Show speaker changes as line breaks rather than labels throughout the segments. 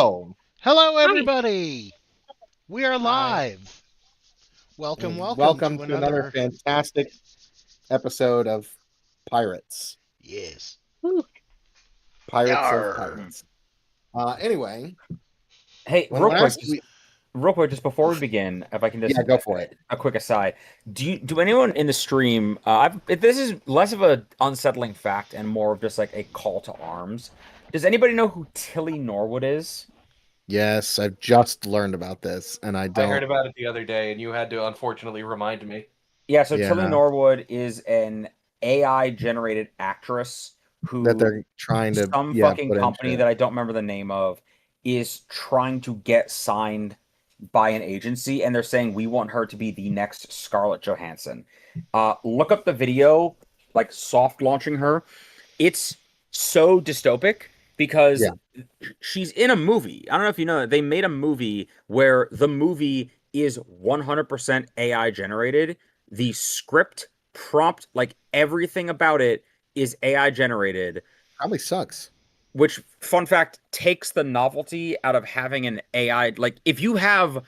Hello,
Hello,
Hi.
everybody. We are
Hi.
live. Welcome,
and
welcome
welcome
to
to another
another.
fantastic episode of Pirates.
Yes.
Woo.
Pirates of
Yarr.
Pirates. Anyway,
Hey,
when last we
real quick, just before we begin, if I can just
go for it.
a quick aside. Do anyone in the stream? This is less of a unsettling fact and more of just like a call to arms. Does anybody know who Tilly Norwood is?
Yes, I've just learned about this, and I
I heard
don't.
about it the other day, and you had to unfortunately remind me.
Yeah, so Tilly
Yeah,
Norwood is an AI generated actress
that
who
they're trying to
some fucking
put
company
into.
that I don't remember the name of is trying to get signed by an agency, and they're saying we want her to be the next Scarlett Johansson. Look up the video, like soft launching her. It's so dystopic because
Yeah,
she's in a movie. I don't know if you know that they made a movie where the movie is 100% AI generated. The script, prompt, like everything about it is AI generated,
probably sucks.
which, fun fact, takes the novelty out of having an AI. Like, if you have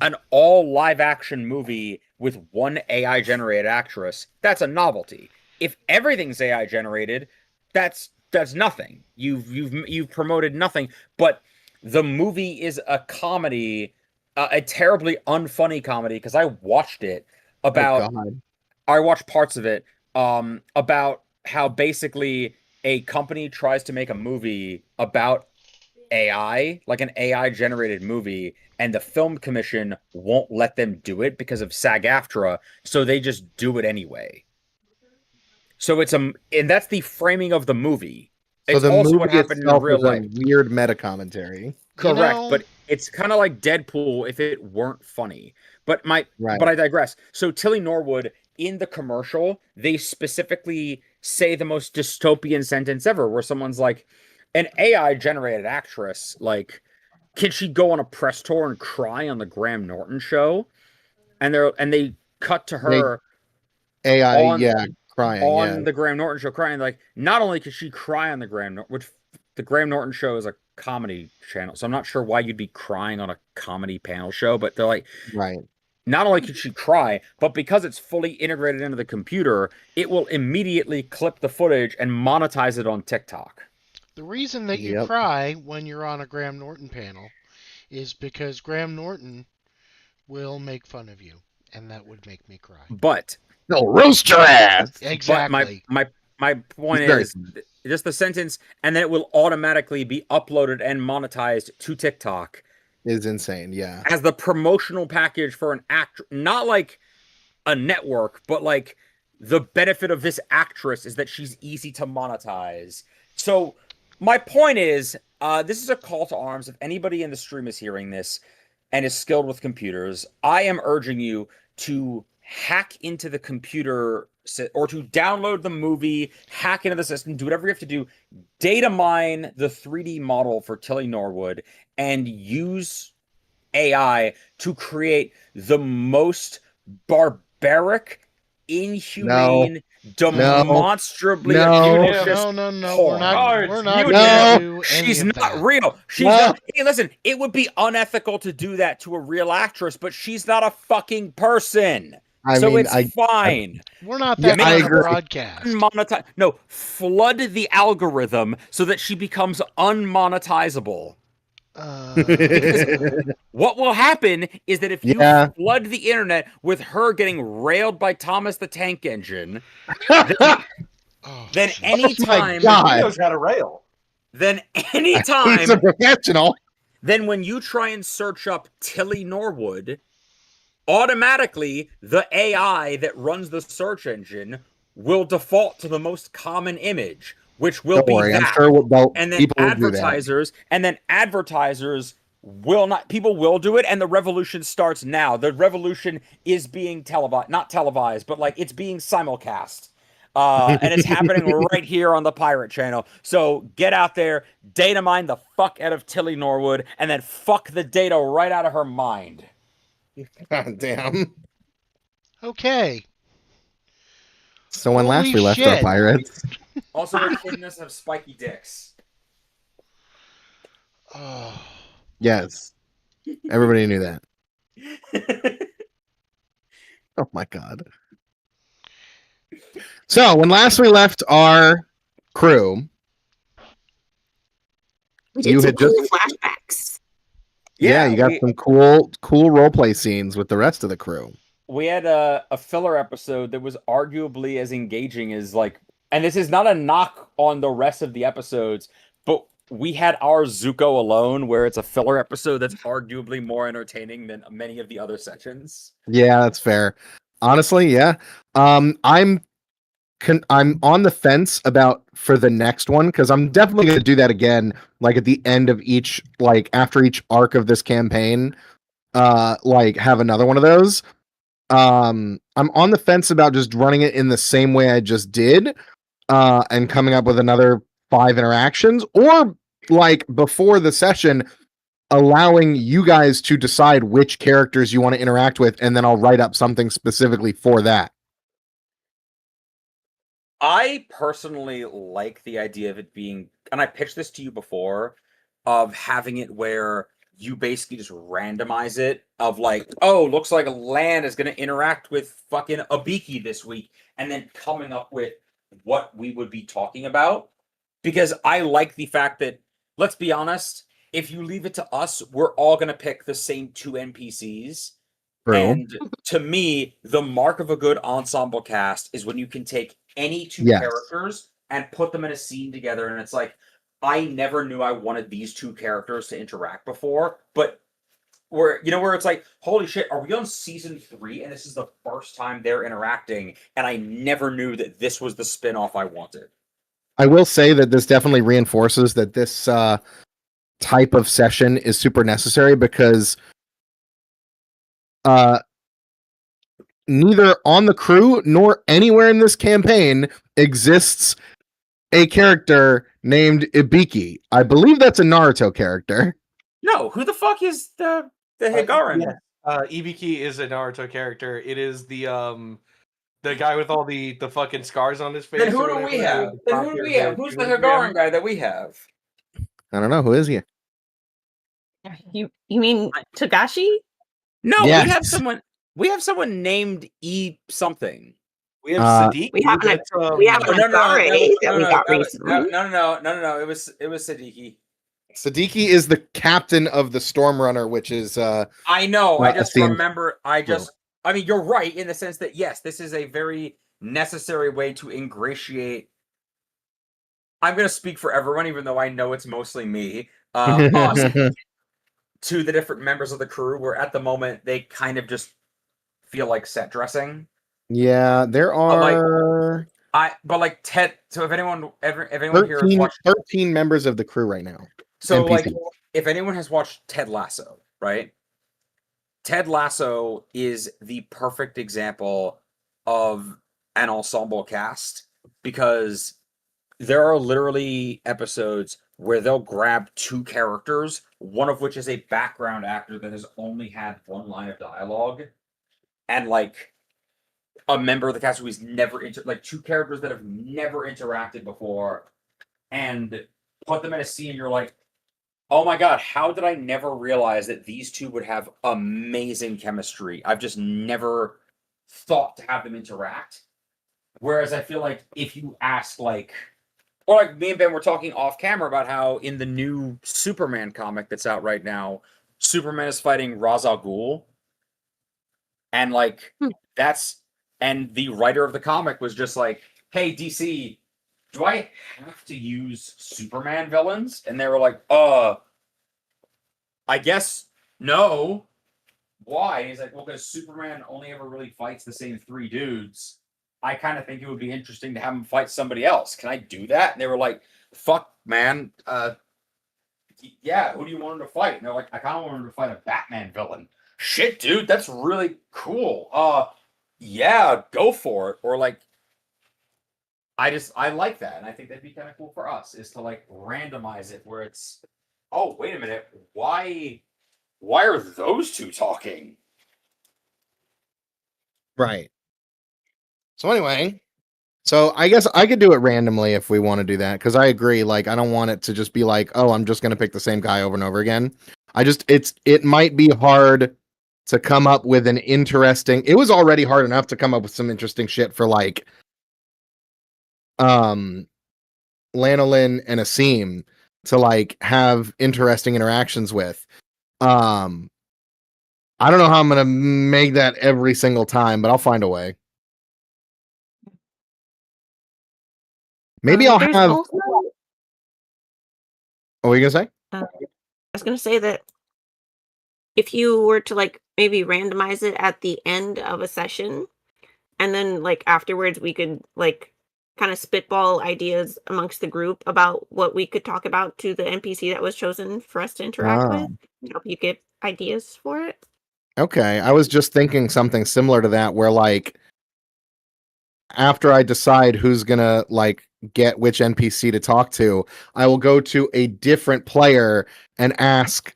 an all live action movie with one AI generated actress, that's a novelty. If everything's AI generated, that's nothing. You've promoted nothing. But the movie is a comedy, a terribly unfunny comedy because I watched it
Oh
about
God,
I watched parts of it about how basically a company tries to make a movie about AI, like an AI generated movie, and the film commission won't let them do it because of SAG-AFTRA, so they just do it anyway. So and that's the framing of the movie.
so
It's
the
also what
movie
happened in
itself
real
is a
life.
weird meta commentary.
You
Correct,
know,
but it's kind of like Deadpool if it weren't funny.
Right.
But I digress. So Tilly Norwood in the commercial, they specifically say the most dystopian sentence ever where someone's like an AI generated actress, like can she go on a press tour and cry on the Graham Norton show? And they cut to
They
her
AI,
on
yeah, crying, yeah.
the Graham Norton show crying. Like, not only could she cry on the Graham Norton, which the Graham Norton show is a comedy channel, so I'm not sure why you'd be crying on a comedy panel show, but they're like,
Right.
not only could she cry, but because it's fully integrated into the computer, it will immediately clip the footage and monetize it on TikTok.
the reason that you
Yep.
cry when you're on a Graham Norton panel is because Graham Norton will make fun of you, and that would make me cry.
But
No, roast your ass.
but my
Exactly.
my my
He's
point
very
is just the sentence, and then it will automatically be uploaded and monetized to TikTok
is insane. Yeah.
as the promotional package for an act, not like a network, but like the benefit of this actress is that she's easy to monetize. So my point is, this is a call to arms. If anybody in the stream is hearing this and is skilled with computers, I am urging you to hack into the computer or to download the movie, hack into the system, do whatever you have to do, data mine the 3D model for Tilly Norwood, and use AI to create the most barbaric,
No.
inhumane,
No.
demonstrably
No.
atrocious
No. We're
porn.
not.
Cards,
We're not
mute
gonna
No.
him.
do any
She's
of
not
that.
real. She's
No.
not. Hey, listen, it would be unethical to do that to a real actress, but she's not a fucking person.
I
So
mean,
it's fine.
We're not
yeah,
that
I
kind of
agree.
broadcast.
Unmonetize. No, flood the algorithm so that she becomes unmonetizable. Because what will happen is that if you
Yeah.
flood the internet with her getting railed by Thomas the Tank Engine,
Oh,
then
jeez.
Oh my
anytime,
He
God.
knows how to rail.
then
He's a
anytime,
professional.
then when you try and search up Tilly Norwood, automatically the AI that runs the search engine will default to the most common image, which will
Don't
be
worry. I'm
that.
sure
And then
people will do that.
advertisers will not, people will do it, and the revolution starts now. The revolution is being televised, not televised, but like it's being simulcast. And it's happening right here on the Pirate Channel. So get out there, data mine the fuck out of Tilly Norwood, and then fuck the data right out of her mind.
God damn.
Okay.
So when last
Holy
we left our
shit.
pirates,
Also, echidnas have spiky dicks.
Oh.
Yes. Everybody knew that. Oh my god. So when last we left our crew,
We did
you
some
had
cool
just
flashbacks.
yeah, you got some cool roleplay scenes with the rest of the crew.
We had a filler episode that was arguably as engaging as like, and this is not a knock on the rest of the episodes, but we had our Zuko alone, where it's a filler episode that's arguably more entertaining than many of the other sections.
Yeah, that's fair. Honestly, yeah. I'm on the fence about for the next one because I'm definitely going to do that again, like at the end of each, like after each arc of this campaign, like have another one of those. I'm on the fence about just running it in the same way I just did, and coming up with another 5 interactions, or like before the session, allowing you guys to decide which characters you want to interact with, and then I'll write up something specifically for that.
I personally like the idea of it being, and I pitched this to you before, of having it where you basically just randomize it of like, oh, looks like Lan is going to interact with fucking Abiki this week, and then coming up with what we would be talking about. Because I like the fact that, let's be honest, if you leave it to us, we're all going to pick the same 2 NPCs.
True.
And to me, the mark of a good ensemble cast is when you can take any 2
Yes.
characters and put them in a scene together, and it's like, I never knew I wanted these 2 characters to interact before, but where it's like, holy shit, are we on season 3 and this is the first time they're interacting, and I never knew that this was the spin-off I wanted.
I will say that this definitely reinforces that this type of session is super necessary because neither on the crew nor anywhere in this campaign exists a character named Ibiki. I believe that's a Naruto character.
No, who the fuck is the Higaran?
Ibiki is a Naruto character. It is the guy with all the fucking scars on his face.
Then who do we have? Who's the Higaran guy that we have?
I don't know. Who is he?
You mean Togashi?
No,
Yes.
we have someone named E something.
We have Sadiq.
We have an
that's,
we have an Azare that we got recently.
No. It was Siddiqui.
Siddiqui is the captain of the Stormrunner, which is
I know. I just
seems
remember. I mean, you're right in the sense that yes, this is a very necessary way to ingratiate. I'm going to speak for everyone, even though I know it's mostly me. Us to the different members of the crew, where at the moment they kind of just feel like set dressing.
Yeah, there are
but like Ted. So if anyone here has watched
13 members of the crew right now.
So,
NPCs.
like, if anyone has watched Ted Lasso, right? Ted Lasso is the perfect example of an ensemble cast because there are literally episodes where they'll grab 2 characters, one of which is a background actor that has only had 1 line of dialogue, and like a member of the cast who has never 2 characters that have never interacted before, and put them in a scene. You're like, oh my god, how did I never realize that these 2 would have amazing chemistry? I've just never thought to have them interact. Whereas I feel like if you ask, like, or like me and Ben were talking off camera about how in the new Superman comic that's out right now, Superman is fighting Ra's al Ghul. And like, and the writer of the comic was just like, hey, DC, do I have to use Superman villains? And they were like, I guess no. Why? And he's like, well, because Superman only ever really fights the same 3 dudes. I kind of think it would be interesting to have him fight somebody else. Can I do that? And they were like, fuck, man. Yeah, who do you want him to fight? And they're like, I kind of want him to fight a Batman villain. Shit, dude, that's really cool. Yeah, go for it. Or like, I like that, and I think that'd be kind of cool for us, is to like randomize it where it's, oh, wait a minute, why are those 2 talking?
Right. So anyway, I guess I could do it randomly if we want to do that, because I agree, like I don't want it to just be like, oh, I'm just gonna pick the same guy over and over again. It might be hard to come up with an interesting. It was already hard enough to come up with some interesting shit for like Lanolin and Asim to like have interesting interactions with. I don't know how I'm gonna make that every single time, but I'll find a way. Maybe I'll
there's
have.
also,
What were you gonna say?
I was gonna say that if you were to like maybe randomize it at the end of a session, and then like afterwards we could like kind of spitball ideas amongst the group about what we could talk about to the NPC that was chosen for us to interact with. Help you get ideas for it.
Okay, I was just thinking something similar to that, where like after I decide who's gonna like get which NPC to talk to, I will go to a different player and ask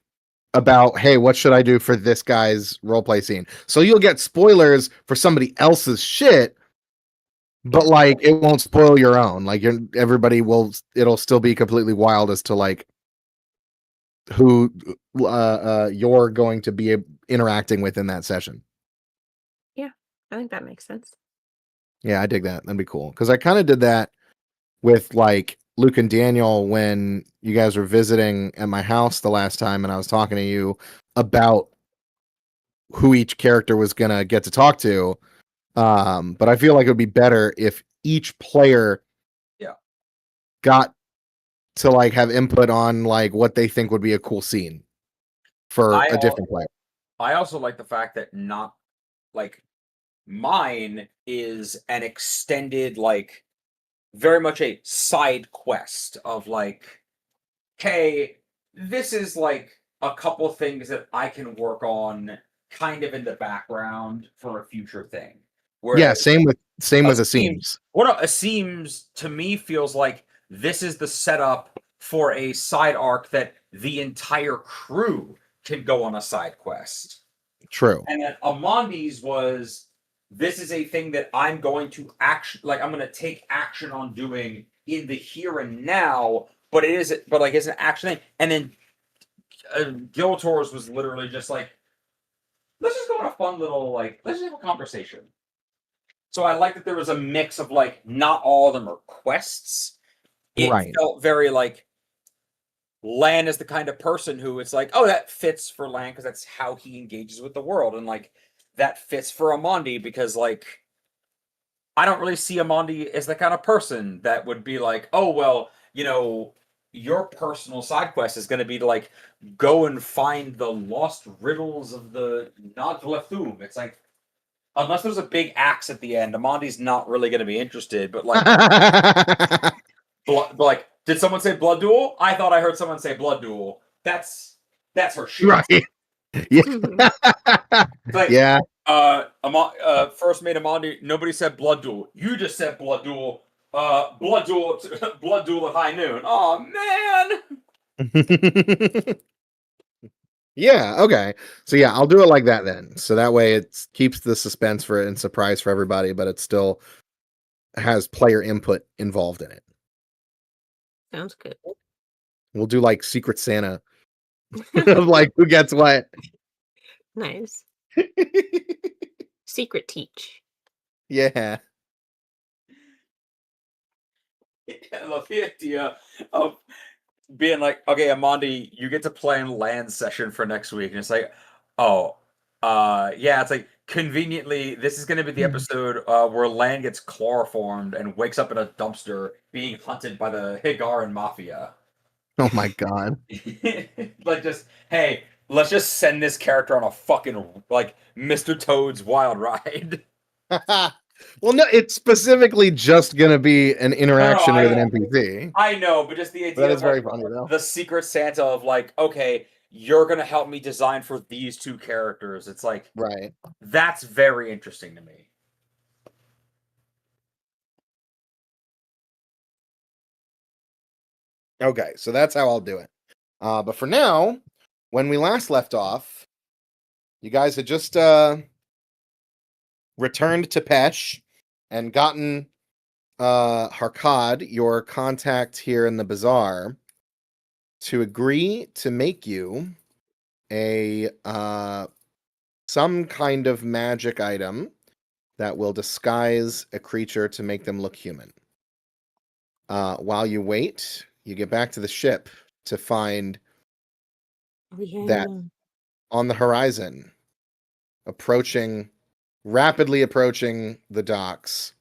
about, hey, what should I do for this guy's roleplay scene? So you'll get spoilers for somebody else's shit, but like it won't spoil your own. Like it'll still be completely wild as to like who you're going to be interacting with in that session.
Yeah, I think that makes sense.
Yeah, I dig that. That'd be cool. Because I kind of did that with like Luke and Daniel when you guys were visiting at my house the last time and I was talking to you about who each character was gonna get to talk to. But I feel like it would be better if each player got to like have input on like what they think would be a cool scene for a different player.
I also like the fact that not like mine is an extended, like very much a side quest of like, hey, this is like a couple things that I can work on kind of in the background for a future thing.
Whereas yeah, same with
Asim.
Asim's.
What Asim's to me feels like this is the setup for a side arc that the entire crew can go on a side quest.
True.
And then Amandi's was, this is a thing that I'm going to I'm going to take action on doing in the here and now, but it's an action thing. And then Giltor's was literally just like, let's just go on a fun little, like, let's just have a conversation. So I like that there was a mix of like, not all of them are quests. It felt very like, Lan is the kind of person who it's like, oh, that fits for Lan because that's how he engages with the world. And like, that fits for Amandi because like, I don't really see Amandi as the kind of person that would be like, oh, well, your personal side quest is going to be to like, go and find the lost riddles of the Nadlathum. It's like, unless there's a big axe at the end, Amandi's not really going to be interested, but like, but like, did someone say blood duel? I thought I heard someone say blood duel. That's her shit.
Right. Yeah.
Like,
yeah.
First made Amandi. Nobody said blood duel. You just said blood duel. Blood duel at high noon. Oh man.
Yeah. Okay. So yeah, I'll do it like that then. So that way it keeps the suspense for it and surprise for everybody, but it still has player input involved in it.
Sounds good.
We'll do like Secret Santa. Like who gets what.
Nice. Secret teach.
Yeah.
I love the idea of being like, okay, Amandi, you get to plan Lan session for next week. And it's like, yeah, it's like conveniently, this is going to be the episode where Lan gets chloroformed and wakes up in a dumpster being hunted by the Higaran Mafia.
Oh my god.
Like, just, hey, let's just send this character on a fucking, like, Mr. Toad's wild ride.
Well, no, it's specifically just going to be an interaction with an NPC.
I know, but just the idea
that is very
like,
funny, though.
The Secret Santa of, like, okay, you're going to help me design for these two characters. It's like,
right.
That's very interesting to me.
Okay, so that's how I'll do it. But for now, when we last left off, you guys had just returned to Pesh and gotten Harkad, your contact here in the bazaar, to agree to make you a some kind of magic item that will disguise a creature to make them look human. While you wait, you get back to the ship to find
Oh, yeah.
that on the horizon, rapidly approaching the docks,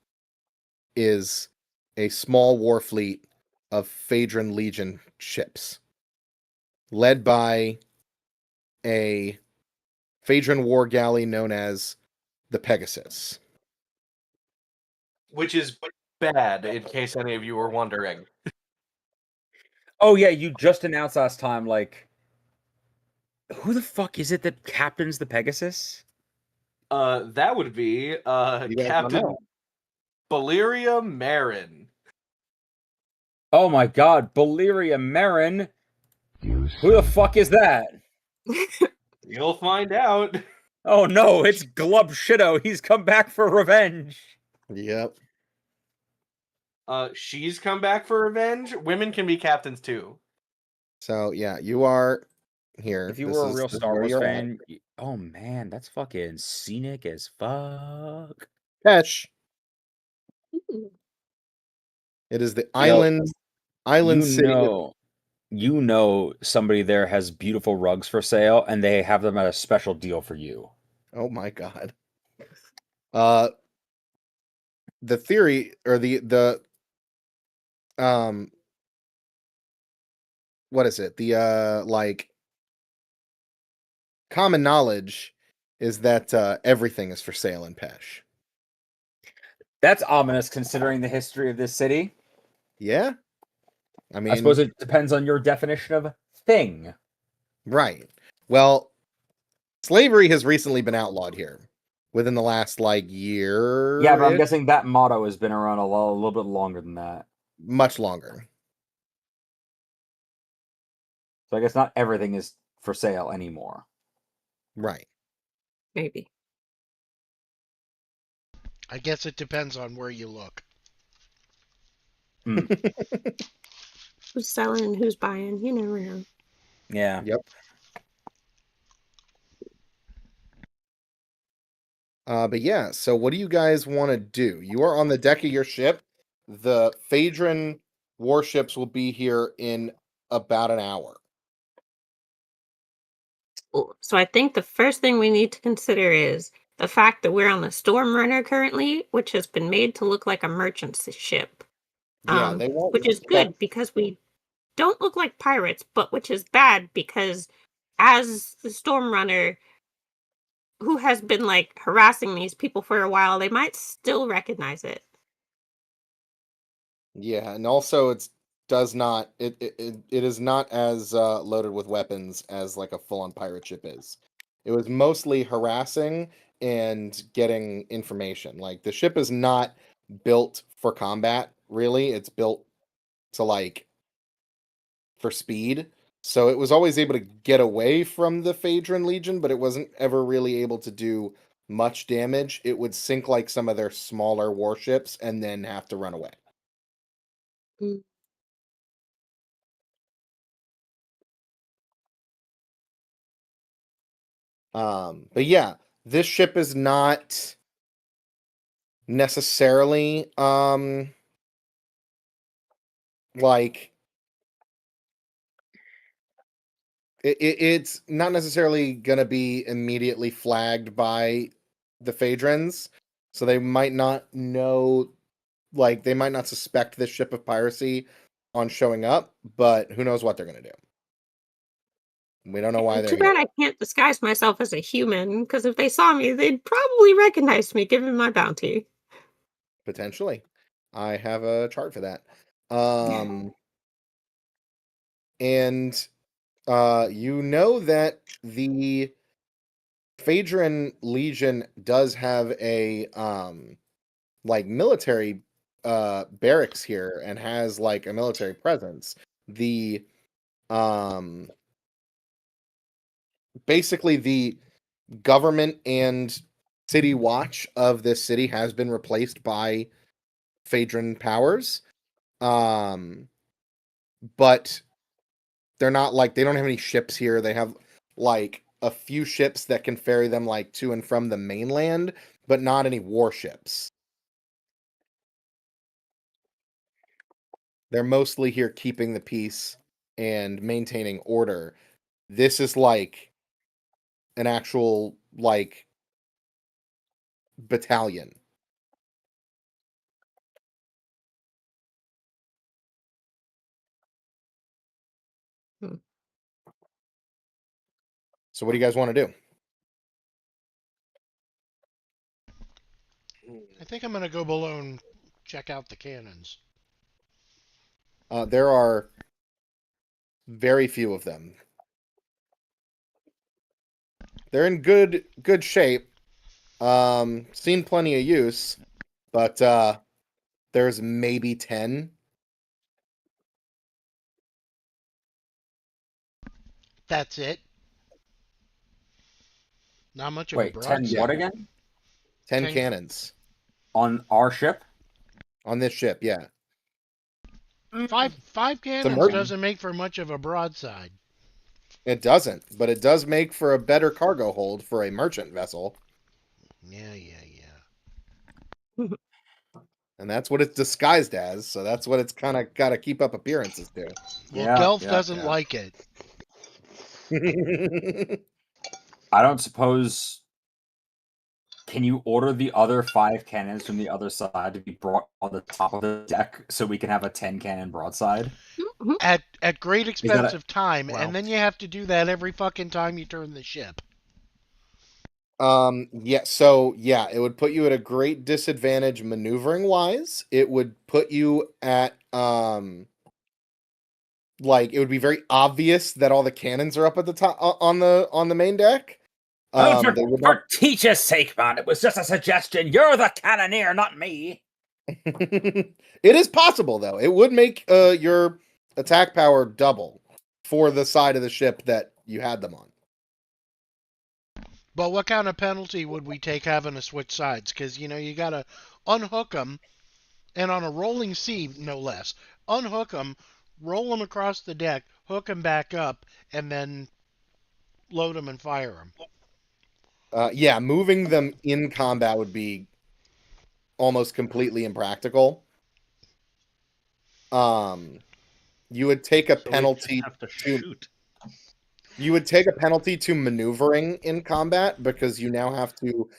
is a small war fleet of Phaedron Legion ships, led by a Phaedron war galley known as the Pegasus.
Which is bad, in case any of you were wondering.
Oh yeah, you just announced last time, like, who the fuck is it that captains the Pegasus?
That would be
You guys don't
Captain
know.
Valeria Marin.
Oh my god, Valeria Marin. Who the fuck is that?
You'll find out.
Oh no, it's Glub Shido. He's come back for revenge.
Yep.
She's come back for revenge. Women can be captains too.
So yeah, you are here.
If you
This
were a
is-
real
this is
Star
where
Wars
you're at.
fan, oh man, that's fucking scenic as fuck.
Pesh.
Ooh.
It is the
Yo,
island city.
You know somebody there has beautiful rugs for sale and they have them at a special deal for you.
Oh my god. The theory or the what is it? The like common knowledge is that everything is for sale in Pesh.
That's ominous considering the history of this city.
Yeah? I mean,
I suppose it depends on your definition of thing.
right. Well, slavery has recently been outlawed here within the last like year.
Yeah, but I'm guessing that motto has been around a little bit longer than that.
Much longer.
So I guess not everything is for sale anymore.
Right.
Maybe.
I guess it depends on where you look.
Who's selling and who's buying? You never know.
Yeah.
Yep. But yeah, so what do you guys want to do? You are on the deck of your ship. The Phaedron warships will be here in about an hour.
So I think the first thing we need to consider is the fact that we're on the Storm Runner currently, which has been made to look like a merchant ship.
Yeah, they won't
Which is
suspect-
good because we don't look like pirates, but which is bad because as the Storm Runner, who has been like harassing these people for a while, they might still recognize it.
Yeah, and also it is not as loaded with weapons as like a full-on pirate ship is. It was mostly harassing and getting information. Like the ship is not built for combat, really. It's built to like for speed. So it was always able to get away from the Phaedron Legion, but it wasn't ever really able to do much damage. It would sink like some of their smaller warships and then have to run away.
Mm.
But yeah, this ship is not necessarily like it's not necessarily gonna be immediately flagged by the Phaedrons, so they might not know, like they might not suspect this ship of piracy on showing up, but who knows what they're gonna do. We don't know why they're
Too
here.
bad I can't disguise myself as a human, because if they saw me, they'd probably recognize me given my bounty.
Potentially. I have a chart for that. And you know that the Phaedron Legion does have a like military barracks here and has like a military presence. The basically the government and city watch of this city has been replaced by Phaedron powers. But they're not like they don't have any ships here. They have like a few ships that can ferry them like to and from the mainland, but not any warships. They're mostly here keeping the peace and maintaining order. This is like an actual like battalion.
Hmm.
So what do you guys want to do?
I think I'm gonna go below and check out the cannons.
There are very few of them. They're in good shape. Seen plenty of use, but there's maybe 10.
That's it. Not much of a
Wait, 10
broadside.
what again?
10
10
cannons
On our ship?
on this ship, yeah.
Five cannons
merc-
doesn't make for much of a broadside.
It doesn't, but it does make for a better cargo hold for a merchant vessel,
Yeah.
and that's what it's disguised as, so that's what it's kind of got to keep up appearances to.
Well,
Yeah,
Gelf
yeah,
doesn't
yeah.
like it.
I don't suppose. Can you order the other 5 cannons from the other side to be brought on the top of the deck so we can have a 10 cannon broadside?
Mhm.
At great expense
that
of time,
Well-
and then you have to do that every fucking time you turn the ship.
Yeah, it would put you at a great disadvantage maneuvering wise. It would put you at like it would be very obvious that all the cannons are up at the top on the main deck.
Oh,
They would
for
not...
teacher's sake, man! It was just a suggestion. You're the cannoneer, not me.
It is possible though. It would make your attack power double for the side of the ship that you had them on.
But what kind of penalty would we take having to switch sides? Because, you got to unhook them, and on a rolling sea, no less. Unhook them, roll them across the deck, hook them back up, and then load them and fire them.
Yeah, moving them in combat would be almost completely impractical. You would take a
So we
penalty
just have to
to
shoot.
you would take a penalty to maneuvering in combat because you now have to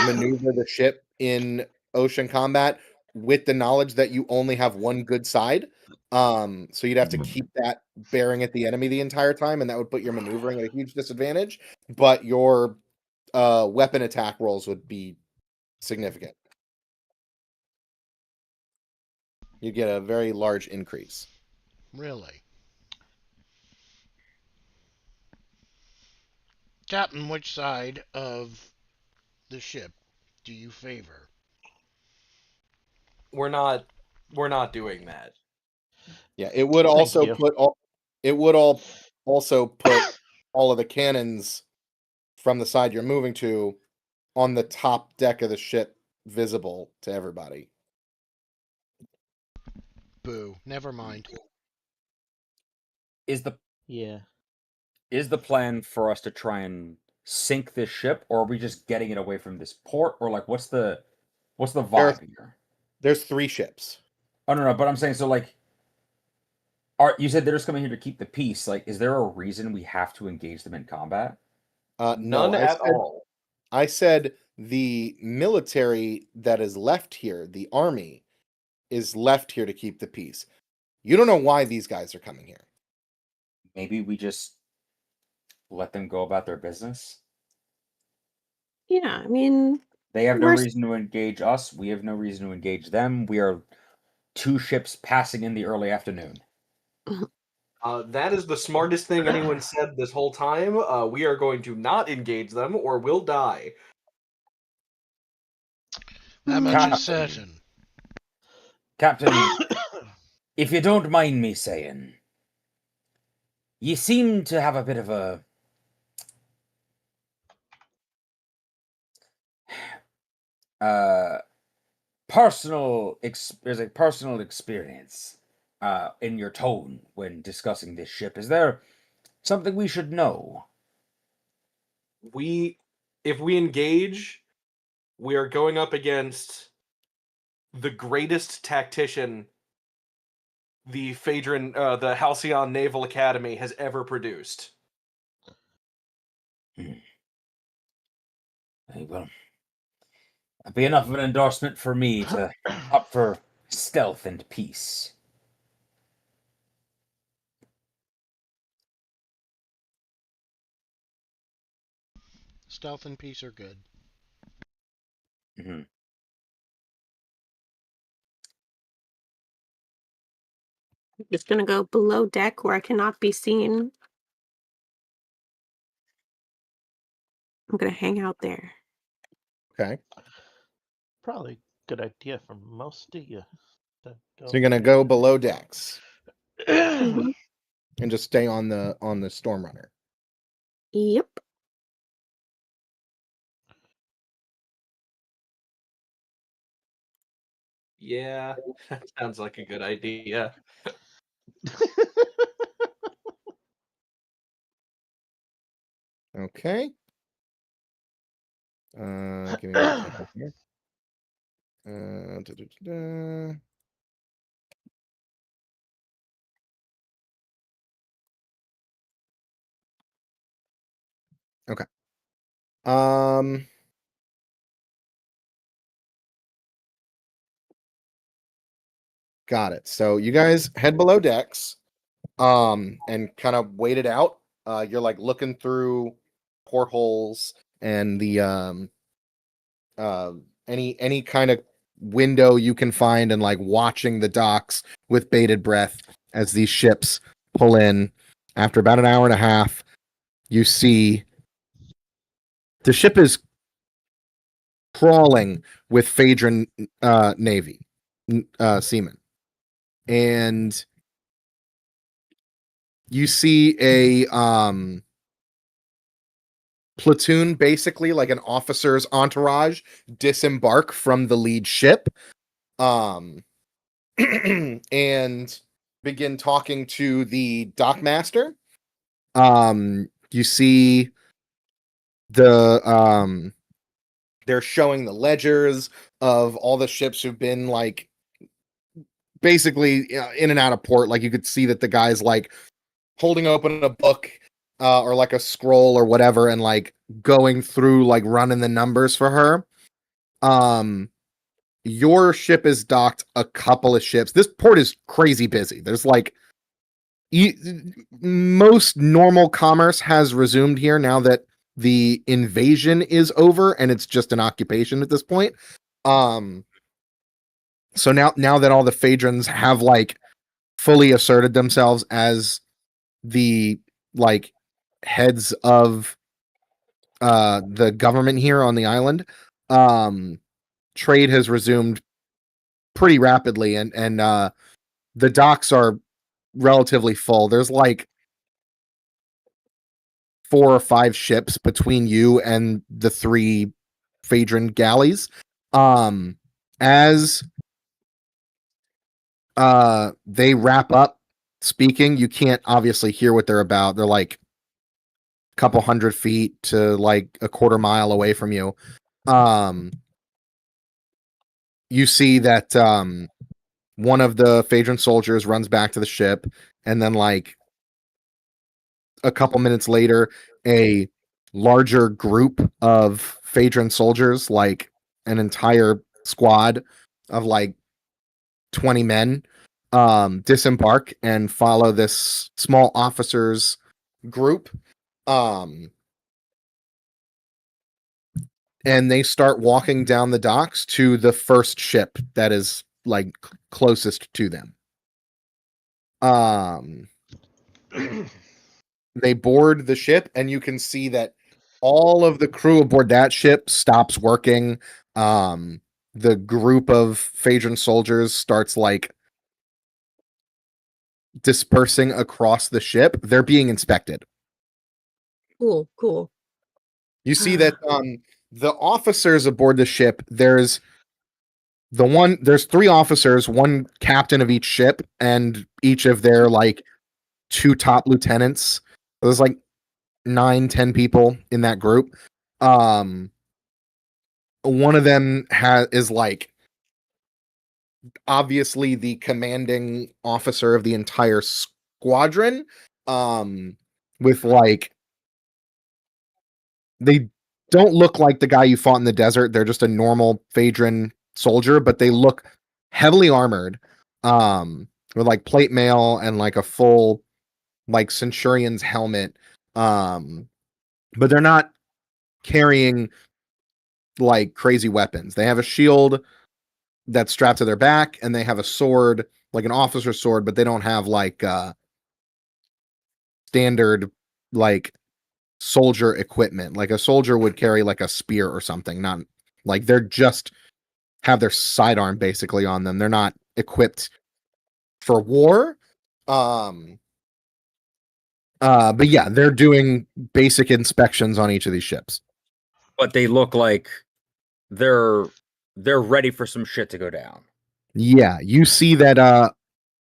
maneuver the ship in ocean combat with the knowledge that you only have one good side. So you'd have to keep that bearing at the enemy the entire time, and that would put your maneuvering at a huge disadvantage. But your weapon attack rolls would be significant. You get a very large increase.
Really. Captain, which side of the ship do you favor?
We're not doing that.
Yeah, it would
Thank
also
you.
put all it would all also put all of the cannons from the side you're moving to on the top deck of the ship visible to everybody.
Boo. Never mind.
Is the
Yeah.
plan for us to try and sink this ship, or are we just getting it away from this port, or like what's the
There's-
vibe here?
There's 3 ships.
Oh no, but I'm saying so like. You said they're just coming here to keep the peace. Like, is there a reason we have to engage them in combat?
No,
None at all.
I said the military that is left here, the army, is left here to keep the peace. You don't know why these guys are coming here.
Maybe we just let them go about their business.
Yeah, I mean,
They have no
We're-
reason to engage us. We have no reason to engage them. We are 2 ships passing in the early afternoon.
That is the smartest thing anyone said this whole time. We are going to not engage them, or we'll die.
That much
Captain.
is certain.
Captain, if you don't mind me saying, you seem to have a bit of a there's a personal experience in your tone when discussing this ship. Is there something we should know?
if we engage, we are going up against the greatest tactician the Phaedron, the Halcyon Naval Academy has ever produced.
Very well. That'd be enough of an endorsement for me to opt for stealth and peace.
Stealth and peace are good.
Mm-hmm.
I'm just gonna go below deck where I cannot be seen. I'm gonna hang out there.
Okay.
Probably a good idea for most of you. To
So you're gonna go below decks
Mhm.
and just stay on the storm runner.
Yep.
Yeah, that sounds like a good idea.
Okay. Give me 1 second here. Da-da-da-da. Okay. Got it. So you guys head below decks, and kind of wait it out. You're like looking through portholes and the any kind of window you can find, and like watching the docks with bated breath as these ships pull in. After about an hour and a half, you see the ship is crawling with Phaedron Navy seamen, and you see a platoon, basically like an officer's entourage, disembark from the lead ship, and begin talking to the dockmaster. You see the they're showing the ledgers of all the ships who've been like basically in and out of port. Like you could see that the guy's like holding open a book or like a scroll or whatever, and like going through, like running the numbers for her. Your ship is docked a couple of ships. This port is crazy busy. There's like most normal commerce has resumed here now that the invasion is over, and it's just an occupation at this point. So now that all the Phaedrons have like fully asserted themselves as the like heads of the government here on the island, trade has resumed pretty rapidly, and the docks are relatively full. There's like 4 or 5 ships between you and the 3 Phaedron galleys. As they wrap up speaking, you can't obviously hear what they're about. They're like a couple hundred feet to like a quarter mile away from you. You see that one of the Phaedron soldiers runs back to the ship, and then like a couple minutes later, a larger group of Phaedron soldiers, like an entire squad of like 20 men, disembark and follow this small officers group. And they start walking down the docks to the first ship that is like closest to them. They board the ship, and you can see that all of the crew aboard that ship stops working. The group of Phaedron soldiers starts like dispersing across the ship. They're being inspected.
Cool.
You see that the officers aboard the ship, there's 3 officers, 1 captain of each ship, and each of their like 2 top lieutenants. There's like 9-10 people in that group. One of them is like obviously the commanding officer of the entire squadron. With like they don't look like the guy you fought in the desert. They're just a normal Phaedron soldier, but they look heavily armored, with like plate mail and like a full like centurion's helmet. But they're not carrying like crazy weapons. They have a shield that's strapped to their back, and they have a sword, like an officer's sword, but they don't have like standard like soldier equipment. Like a soldier would carry like a spear or something, not like they're just have their sidearm basically on them. They're not equipped for war. But yeah, they're doing basic inspections on each of these ships.
But they look like they're ready for some shit to go down.
Yeah, you see that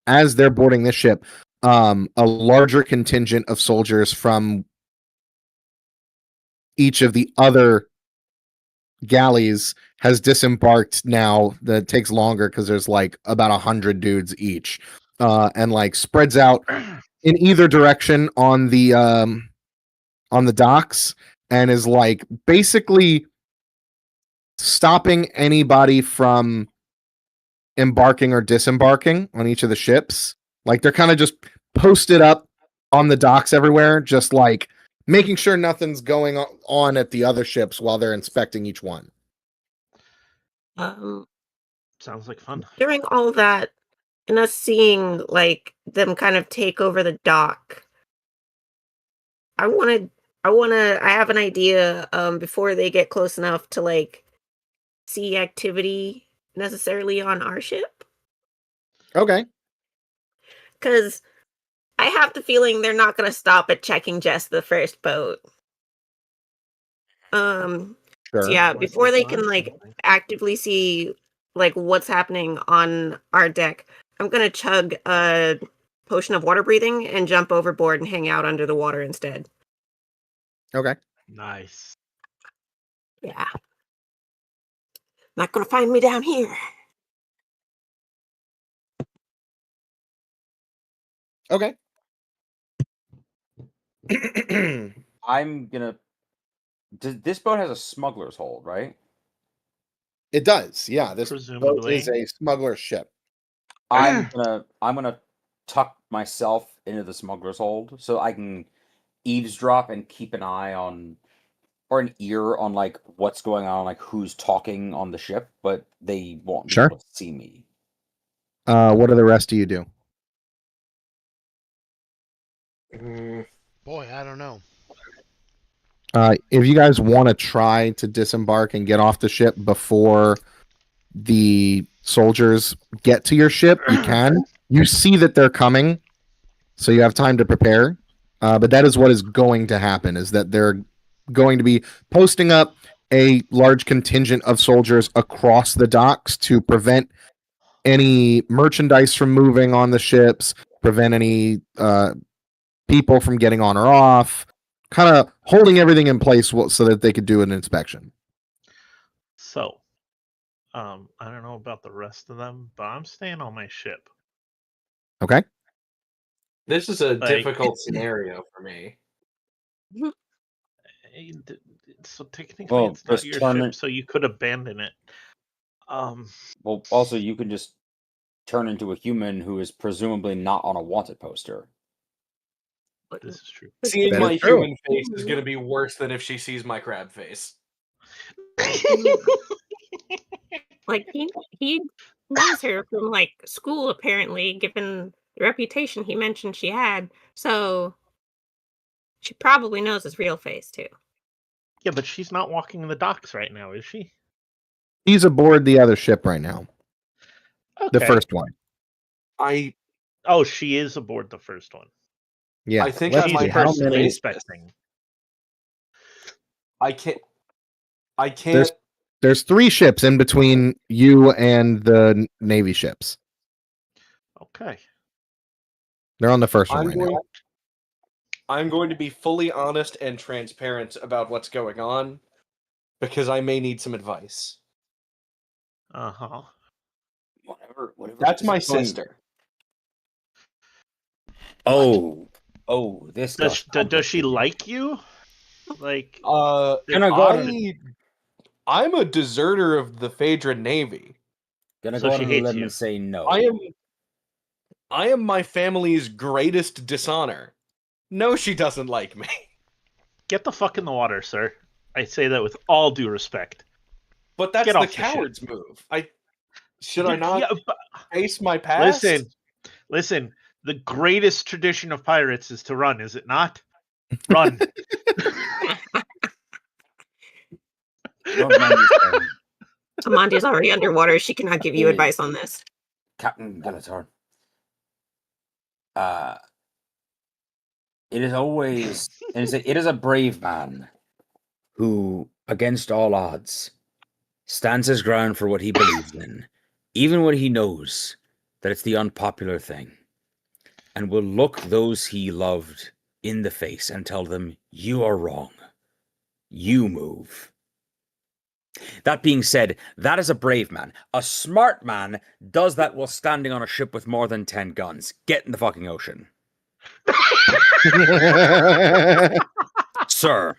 as they're boarding this ship, a larger contingent of soldiers from each of the other galleys has disembarked now. That takes longer because there's like about 100 dudes each, and like spreads out in either direction on the docks, and is like basically stopping anybody from embarking or disembarking on each of the ships. Like they're kind of just posted up on the docks everywhere, just like making sure nothing's going on at the other ships while they're inspecting each one.
Sounds like fun.
During all that, and us seeing like them kind of take over the dock, I have an idea before they get close enough to like see activity necessarily on our ship.
Okay.
Because I have the feeling they're not going to stop at checking just the first boat.
Sure.
So yeah,
Like
before they
the
can
last
like
one.
actively see like what's happening on our deck, I'm gonna chug a potion of water breathing and jump overboard and hang out under the water instead.
Okay.
Nice.
Yeah. Not gonna find me down here.
Okay.
I'm gonna. This boat has a smuggler's hold, right?
It does. Yeah, this boat
Presumably.
is a smuggler's ship.
I'm gonna tuck myself into the smuggler's hold so I can eavesdrop and keep an eye on, or an ear on, like what's going on, like who's talking on the ship, but they won't be
Sure.
able to see me.
What do the rest of you do?
Boy, I don't know.
If you guys want to try to disembark and get off the ship before the soldiers get to your ship, you can. You see that they're coming, so you have time to prepare. But that is what is going to happen, is that they're going to be posting up a large contingent of soldiers across the docks to prevent any merchandise from moving on the ships, prevent any people from getting on or off, kind of holding everything in place so that they could do an inspection.
So, I don't know about the rest of them, but I'm staying on my ship.
Okay.
This is a
Like-
difficult scenario for me.
So technically,
Well,
it's not
just
your
turn
ship,
it-
so you could abandon it.
Well, also you can just turn into a human who is presumably not on a wanted poster.
This is true.
Seeing
That
my
is true.
human face is going to be worse than if she sees my crab face.
Like he knows her from like school apparently, given the reputation he mentioned she had. So she probably knows his real face too.
Yeah, but she's not walking the docks right now, is she?
He's aboard the other ship right now, the
Okay.
first one.
Oh, she is aboard the first one.
Yeah.
I think
Let's
I
She's
might
see, how
personally
many?
inspecting.
I can't.
There's 3 ships in between you and the Navy ships.
Okay.
They're on the first one
I'm
right
going.
now.
I'm going to be fully honest and transparent about what's going on because I may need some advice.
Uh-huh.
Whatever.
That's my
is going-
sister.
Oh, this
Does
got
does she like you? Like,
Gonna go on-
I'm a deserter of the Phaedron Navy.
gonna
So
go
she
on a
hates
limb
you.
and say no.
I am my family's greatest dishonor. No, she doesn't like me.
get the fuck in the water, sir. I say that with all due respect.
But that's
Get
the
off the ship.
coward's move. Should I not
Yeah, but
face my past?
listen. The greatest tradition of pirates is to run, is it not? Run.
Don't mind me saying,
Amandi's already underwater. She cannot give you
Mm.
advice on this.
Captain Galator. It is always, and it is a brave man who, against all odds, stands his ground for what he believes in, even when he knows that it's the unpopular thing, and will look those he loved in the face and tell them, "You are wrong. You move." That being said, that is a brave man. A smart man does that while standing on a ship with more than 10 guns. Get in the fucking ocean. Sir.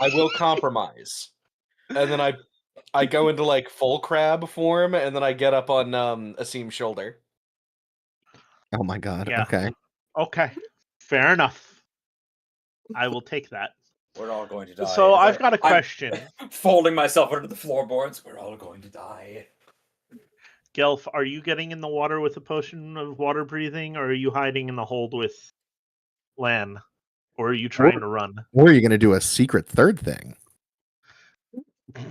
I will compromise. And then I go into like full crab form, and then I get up on Asim's shoulder.
Oh my god.
Yeah.
Okay.
Okay. Fair enough. I will take that.
We're all going to die.
So
As
I've got a question.
I'm folding myself under the floorboards. We're all going to die.
Gelf, are you getting in the water with a potion of water breathing, or are you hiding in the hold with Lan? Or are you trying to run?
Or are you going to do a secret third thing?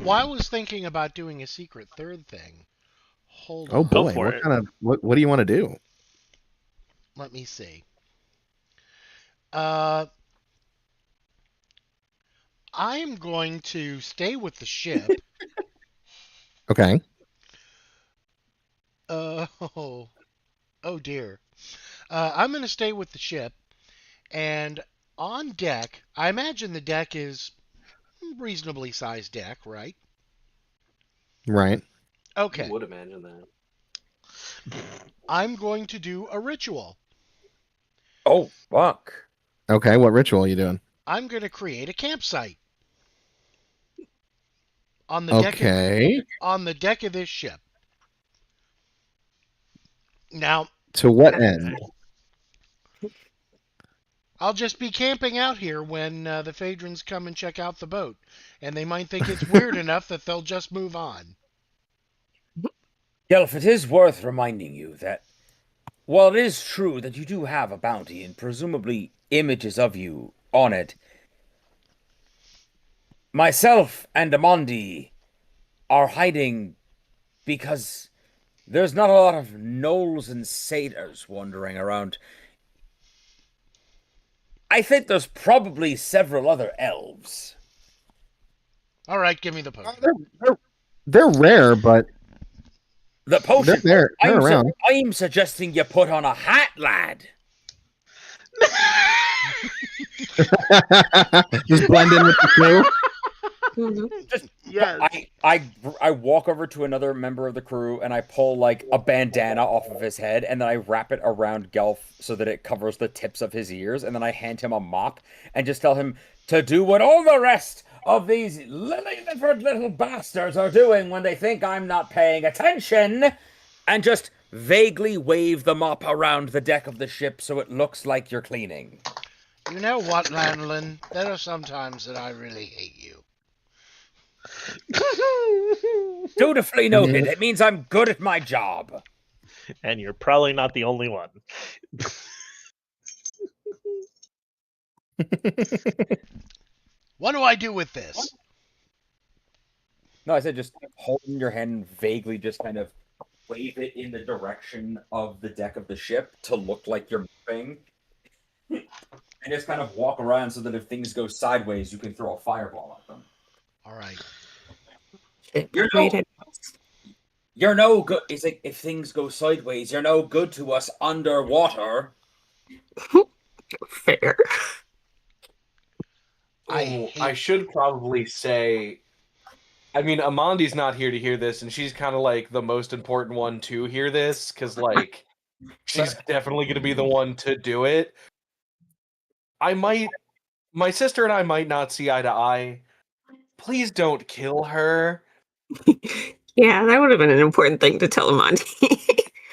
Well, I was thinking about doing a secret third thing. Hold
Oh
on.
Go
boy.
for it.
What do you want to do?
Let me see. I'm going to stay with the ship.
Okay.
Oh dear. I'm going to stay with the ship, and on deck, I imagine the deck is a reasonably sized deck, right?
Right.
Okay.
I would imagine that.
I'm going to do a ritual.
Oh, fuck.
Okay. What ritual are you doing?
I'm going to create a campsite on the deck
Okay.
on the deck of this ship. Now,
To what end?
I'll just be camping out here when the Phaedrons come and check out the boat, and they might think it's weird enough that they'll just move on.
Gelf, it is worth reminding you that while it is true that you do have a bounty and presumably images of you on it, myself and Amandi are hiding because there's not a lot of gnolls and satyrs wandering around. I think there's probably several other elves.
All right, give me the potion.
They're rare, but
The potion.
they're around.
I'm suggesting you put on a hat, lad.
Just blend in with the crew.
Mhm.
Yes.
I walk over to another member of the crew and I pull like a bandana off of his head and then I wrap it around Gelf so that it covers the tips of his ears and then I hand him a mop and just tell him to do what all the rest of these lily-livered little bastards are doing when they think I'm not paying attention, and just vaguely wave the mop around the deck of the ship so it looks like you're cleaning.
You know what, Lanolin? There are some times that I really hate you.
Dutifully noted. It means I'm good at my job.
And you're probably not the only one.
What do I do with this?
No, I said just holding your hand and vaguely just kind of wave it in the direction of the deck of the ship to look like you're moving. And just kind of walk around so that if things go sideways, you can throw a fireball at them.
All right.
You're no good. It's like if things go sideways, you're no good to us underwater.
Fair.
I should probably say, I mean, Amandi's not here to hear this, and she's kind of like the most important one to hear this, because, like, she's definitely going to be the one to do it. My sister and I might not see eye to eye. Please don't kill her.
Yeah, that would have been an important thing to tell Amandi.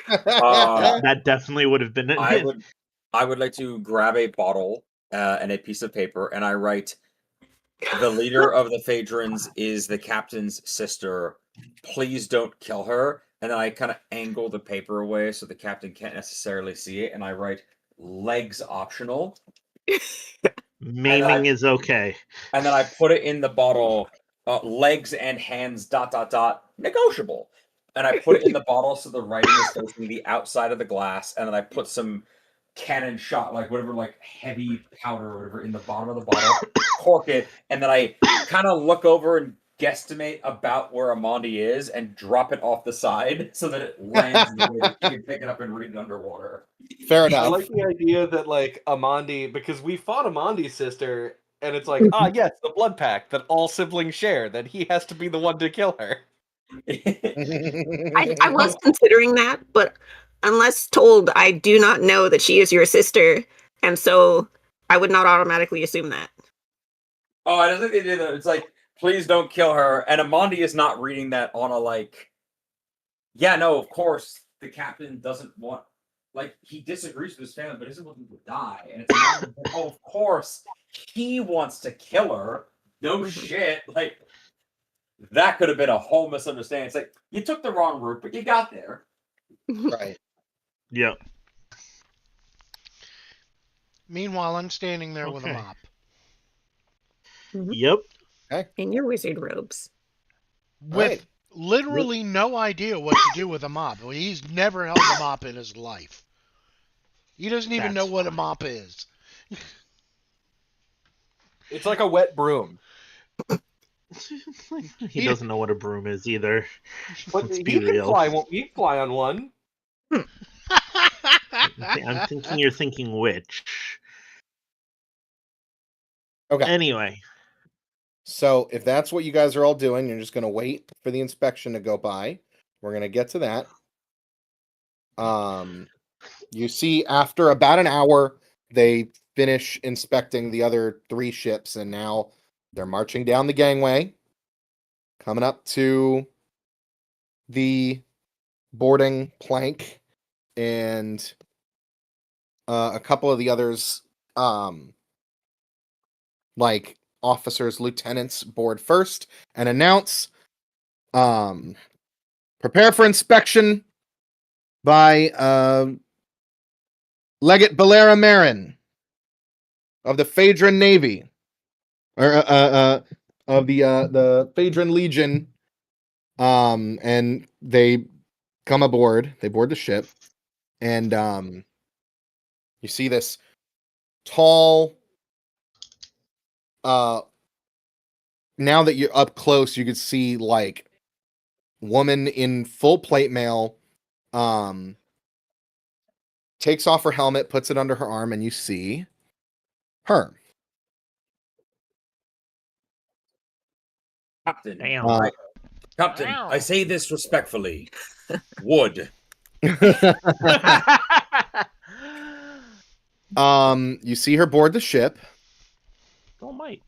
That definitely would have been it.
I would like to grab a bottle and a piece of paper, and I write, "The leader of the Phaedrons is the captain's sister. Please don't kill her." And then I kind of angle the paper away so the captain can't necessarily see it, and I write, "Legs optional."
Maiming is okay.
And then I put it in the bottle, legs and hands ... negotiable. And I put it in the bottle so the writing is facing the outside of the glass, and then I put some cannon shot, like whatever, like heavy powder or whatever in the bottom of the bottle, cork it, and then I kind of look over and guesstimate about where Amandi is and drop it off the side so that it lands in the way that you can pick it up and read it underwater.
Fair
I
enough.
like the idea that, like, Amandi, because we fought Amandi's sister, and it's like, yes, the blood pact that all siblings share, that he has to be the one to kill her.
I was considering that, but unless told, I do not know that she is your sister, and so I would not automatically assume that.
Oh, I don't think they did that. It's like, please don't kill her. And Amandi is not reading that on a, like, yeah, no, of course, the captain doesn't want, like, he disagrees with his family, but doesn't want them to die. And it's like, oh, of course, he wants to kill her. No shit. Like, that could have been a whole misunderstanding. It's like, you took the wrong route, but you got there.
Right.
Yep.
Meanwhile, I'm standing there with a
Okay.
mop.
Yep.
In your wizard robes.
With
Right.
literally no idea what to do with a mop. He's never held a mop in his life. He doesn't even know what a mop is.
It's like a wet broom.
He doesn't know what a broom is either.
But
Let's
he
be
can
real.
fly. He can fly on one.
I'm thinking you're thinking witch.
Okay.
Anyway,
So if that's what you guys are all doing, you're just going to wait for the inspection to go by. We're going to get to that. You see, after about an hour, they finish inspecting the other 3 ships, and now they're marching down the gangway, coming up to the boarding plank, and a couple of the others, like officers, lieutenants, board first and announce, prepare for inspection by Legate Balera Marin of the Phaedron Navy, or of the Phaedron Legion, and they come aboard. They board the ship, and you see this tall. Now that you're up close, you could see, like, woman in full plate mail, takes off her helmet, puts it under her arm, and you see her.
Captain,
damn.
Captain,
Wow.
I say this respectfully. Wood.
You see her board the ship.
Oh, might.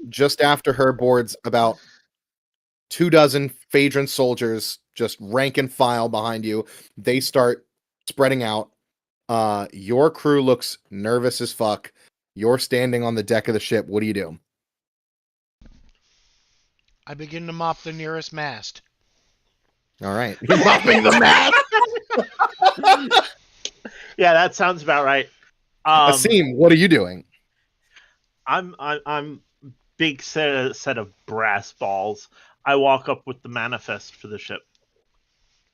Just after her boards about 24 Phaedron soldiers, just rank and file behind you. They start spreading out. Your crew looks nervous as fuck. You're standing on the deck of the ship. What do you do?
I begin to mop the nearest mast.
All right. You're mopping the mast.
Yeah, that sounds about right.
Asim, what are you doing?
I'm big set of brass balls. I walk up with the manifest for the ship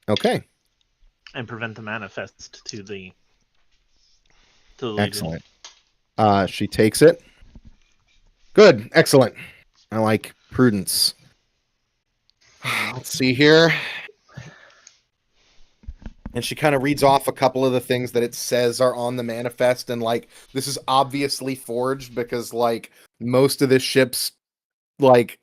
Okay.
and prevent the manifest to the Legion.
Excellent. She takes it. Good. Excellent. I like prudence. Let's see here. and she kind of reads off a couple of the things that it says are on the manifest, and like this is obviously forged because like most of this ship's like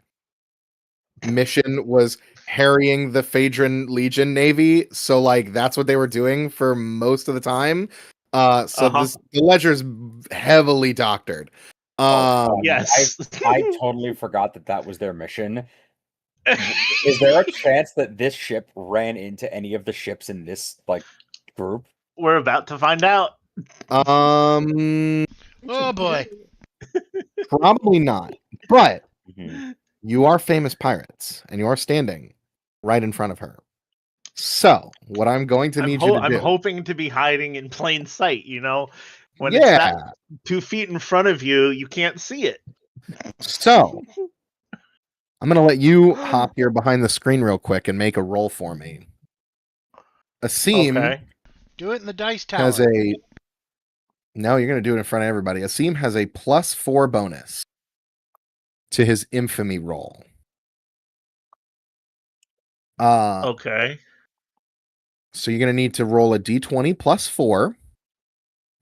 mission was harrying the Phaedron Legion Navy, so like that's what they were doing for most of the time. So the ledger's heavily doctored.
Yes.
I totally forgot that was their mission. Is there a chance that this ship ran into any of the ships in this like group?
We're about to find out.
Oh boy.
Probably not. But
Mhm.
you are famous pirates, and you are standing right in front of her. So, what I'm going to need you to
I'm
do...
hoping to be hiding in plain sight, you know? When
Yeah.
it's that 2 feet in front of you, you can't see it.
So, I'm going to let you hop here behind the screen real quick and make a roll for me. Asim
Okay.
Do it in the dice tower.
has a... No, you're going to do it in front of everybody. Asim has a +4 bonus to his infamy roll.
Okay.
So you're going to need to roll a d20 +4,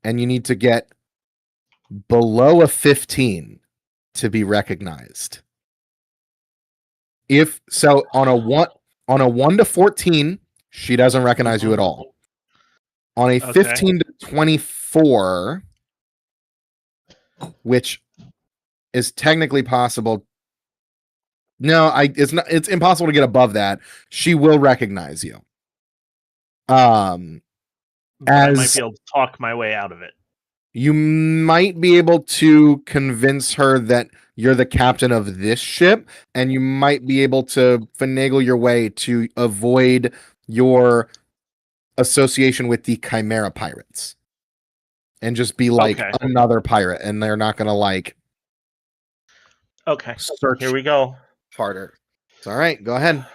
and you need to get below a 15 to be recognized. If so, on a 1 to 14, she doesn't recognize you at all. On a 15 to 24, which is technically possible. No, it's not. It's impossible to get above that. She will recognize you.
But I might be able to talk my way out of it.
You might be able to convince her that you're the captain of this ship, and you might be able to finagle your way to avoid your association with the Chimera pirates and just be like another pirate, and they're not gonna like search
here we go.
harder. It's all right, go ahead.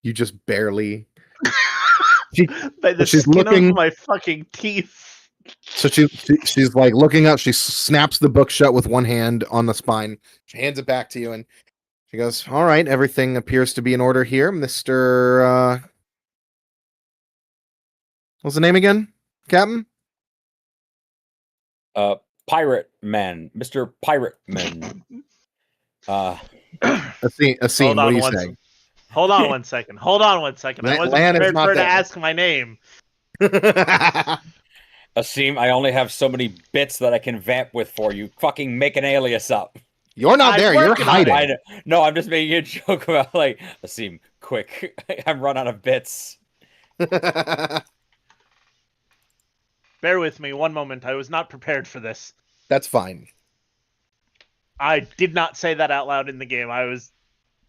You just barely
By the
she's
skin
looking
of my fucking teeth.
So she's like looking up. She snaps the book shut with one hand on the spine. She hands it back to you, and she goes, "All right, everything appears to be in order here, Mr. What's the name again, Captain?"
Pirate Man, Mr. Pirate Man.
Asim, what do you say?
Hold on one second. I wasn't prepared for her to ask my name.
Asim, I only have so many bits that I can vamp with for you. Fucking make an alias up.
You're not there. You're hiding.
No, I'm just making a joke about like Asim. Quick, I'm run out of bits.
Bear with me one moment. I was not prepared for this.
That's fine.
I did not say that out loud in the game.
Asim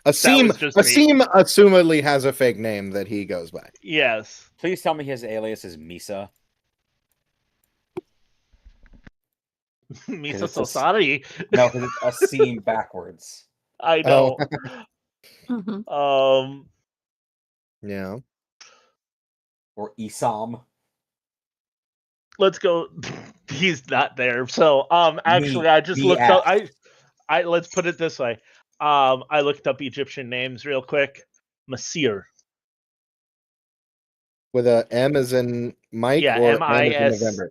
assumedly has a fake name that he goes by.
Yes.
Please tell me his alias is Misa.
Misa Sosari.
No, because it's Asim backwards.
I know.
Yeah.
Or Isam.
Let's go. He's not there. So actually I just looked up I let's put it this way. I looked up Egyptian names real quick. Masir.
With a M as in Mike,
yeah,
or
M-I-S-
M as in November?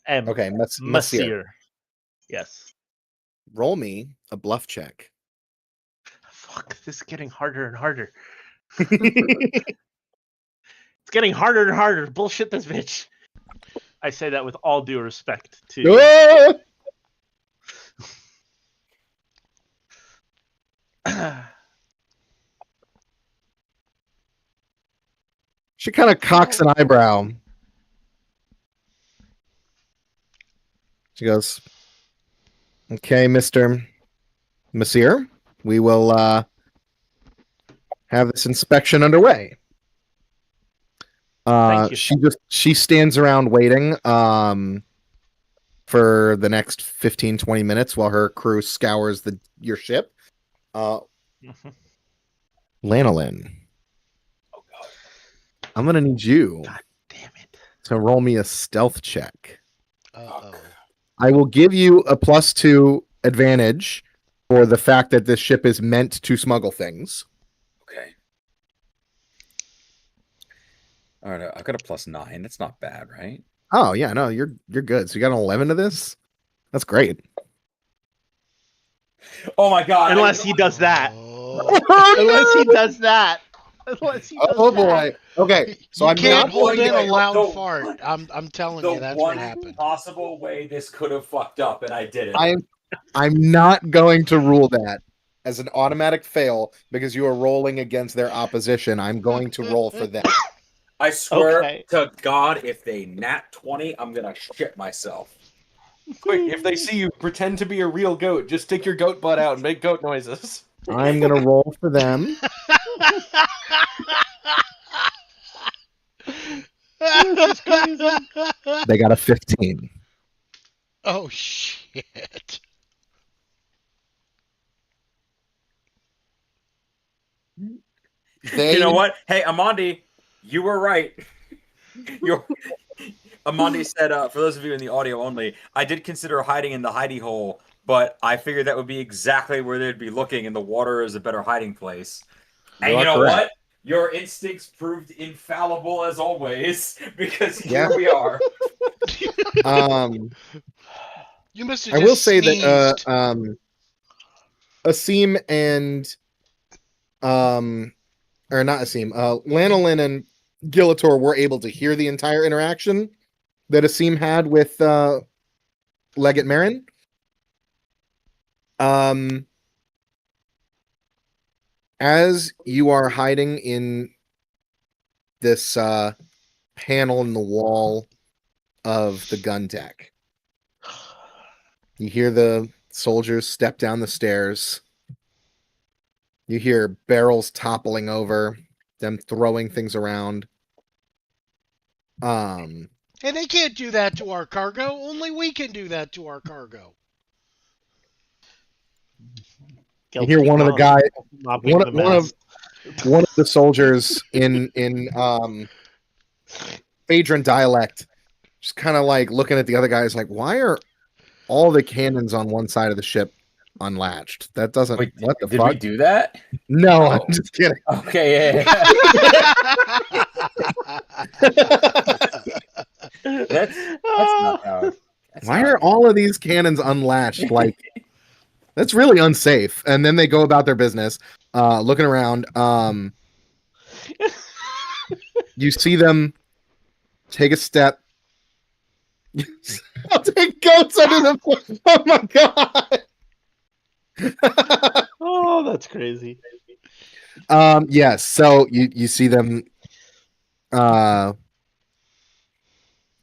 M.
Okay,
Masir. Yes.
Roll me a bluff check.
Fuck, this is getting harder and harder. It's getting harder and harder. Bullshit this bitch. I say that with all due respect to
She kind of cocks an eyebrow. She goes, "Okay, Mr. Masir, we will have this inspection underway."
Thank you.
She stands around waiting for the next 15-20 minutes while her crew scours your ship. Lanolin.
Oh god.
I'm gonna need you
God damn it.
to roll me a stealth check.
Uh-oh.
I will give you a +2 advantage for the fact that this ship is meant to smuggle things.
Okay. All right, I got a +9. That's not bad, right?
Oh yeah, no, you're good. So you got an 11 to this. That's great.
Oh my god!
Unless he does that.
Oh,
Unless he does that. Unless he does
Oh
that.
boy. Okay, so
you
I'm
can't
not
hold in a
wait,
loud
no.
fart. I'm telling
the
you, that's
one
what happened.
possible way this could have fucked up, and I did it.
I'm not going to rule that as an automatic fail because you are rolling against their opposition. I'm going to roll for them.
I swear
Okay.
to God, if they nat 20, I'm gonna shit myself.
Quick, if they see you, pretend to be a real goat. Just stick your goat butt out and make goat noises.
I'm gonna roll for them. They got a 15.
Oh shit.
They
You know what? Hey, Amandi, you were right. Amandi said, for those of you in the audio only, I did consider hiding in the hidey hole, but I figured that would be exactly where they'd be looking, and the water is a better hiding place. And
You
you
are
know
correct.
what? Your instincts proved infallible as always, because
Yeah.
here we are.
You must have
I
just
will say
sneezed.
that Asim and or not Asim, Lanolin and Gillator were able to hear the entire interaction that Asim had with Leggett Marin. As you are hiding in this panel in the wall of the gun deck, you hear the soldiers step down the stairs. You hear barrels toppling over, them throwing things around.
And they can't do that to our cargo. Only we can do that to our cargo.
You hear one of the guys,
mopping the mess.
one of the soldiers in Phaedron dialect, just kind of like looking at the other guys, like, why are all the cannons on one side of the ship unlatched? That doesn't.
Wait,
what the
did
fuck?
we do that?
No, I'm just kidding.
Okay, yeah. That's not how.
Why are all of these cannons unlatched? Like, that's really unsafe. And then they go about their business, looking around. You see them take a step. I'll take goats under the. Oh my god!
Oh, that's crazy.
Yes. So you see them,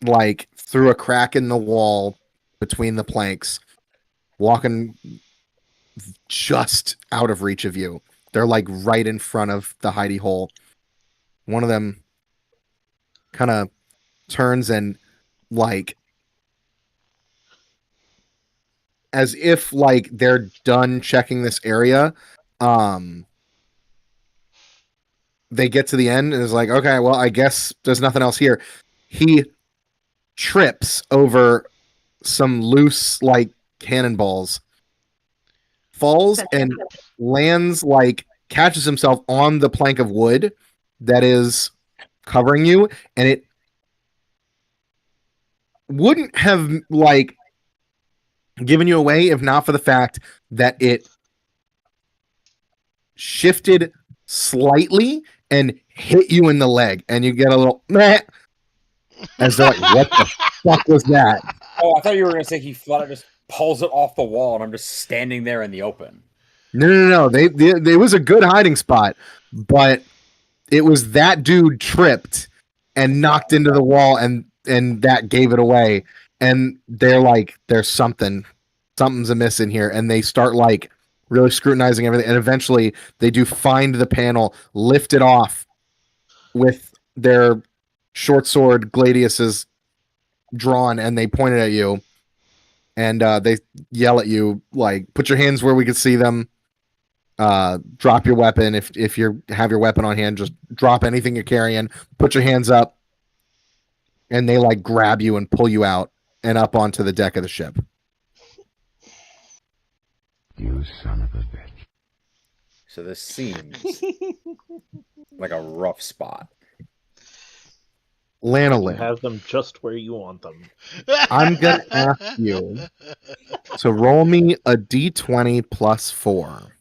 like through a crack in the wall between the planks, walking just out of reach of you. They're like right in front of the hidey hole. One of them kind of turns and like as if like they're done checking this area. They get to the end and is like, okay, well, I guess there's nothing else here. He trips over some loose like cannonballs, falls and lands, like catches himself on the plank of wood that is covering you, and it wouldn't have like given you away if not for the fact that it shifted slightly and hit you in the leg, and you get a little meh, as they're like, what the fuck was that?
Oh, I thought you were gonna say he flat out just pulls it off the wall, and I'm just standing there in the open.
No. They was a good hiding spot, but it was that dude tripped and knocked into the wall, and that gave it away. And they're like, there's something's amiss in here, and they start like really scrutinizing everything, and eventually they do find the panel, lift it off with their short sword gladiuses drawn, and they point it at you, and they yell at you like, put your hands where we can see them. Drop your weapon. If you have your weapon on hand, just drop anything you're carrying, put your hands up, and they like grab you and pull you out and up onto the deck of the ship.
You son of a bitch.
So this seems like a rough spot.
Lanolin,
have them just where you want them.
I'm gonna ask you to roll me a d20 plus 4.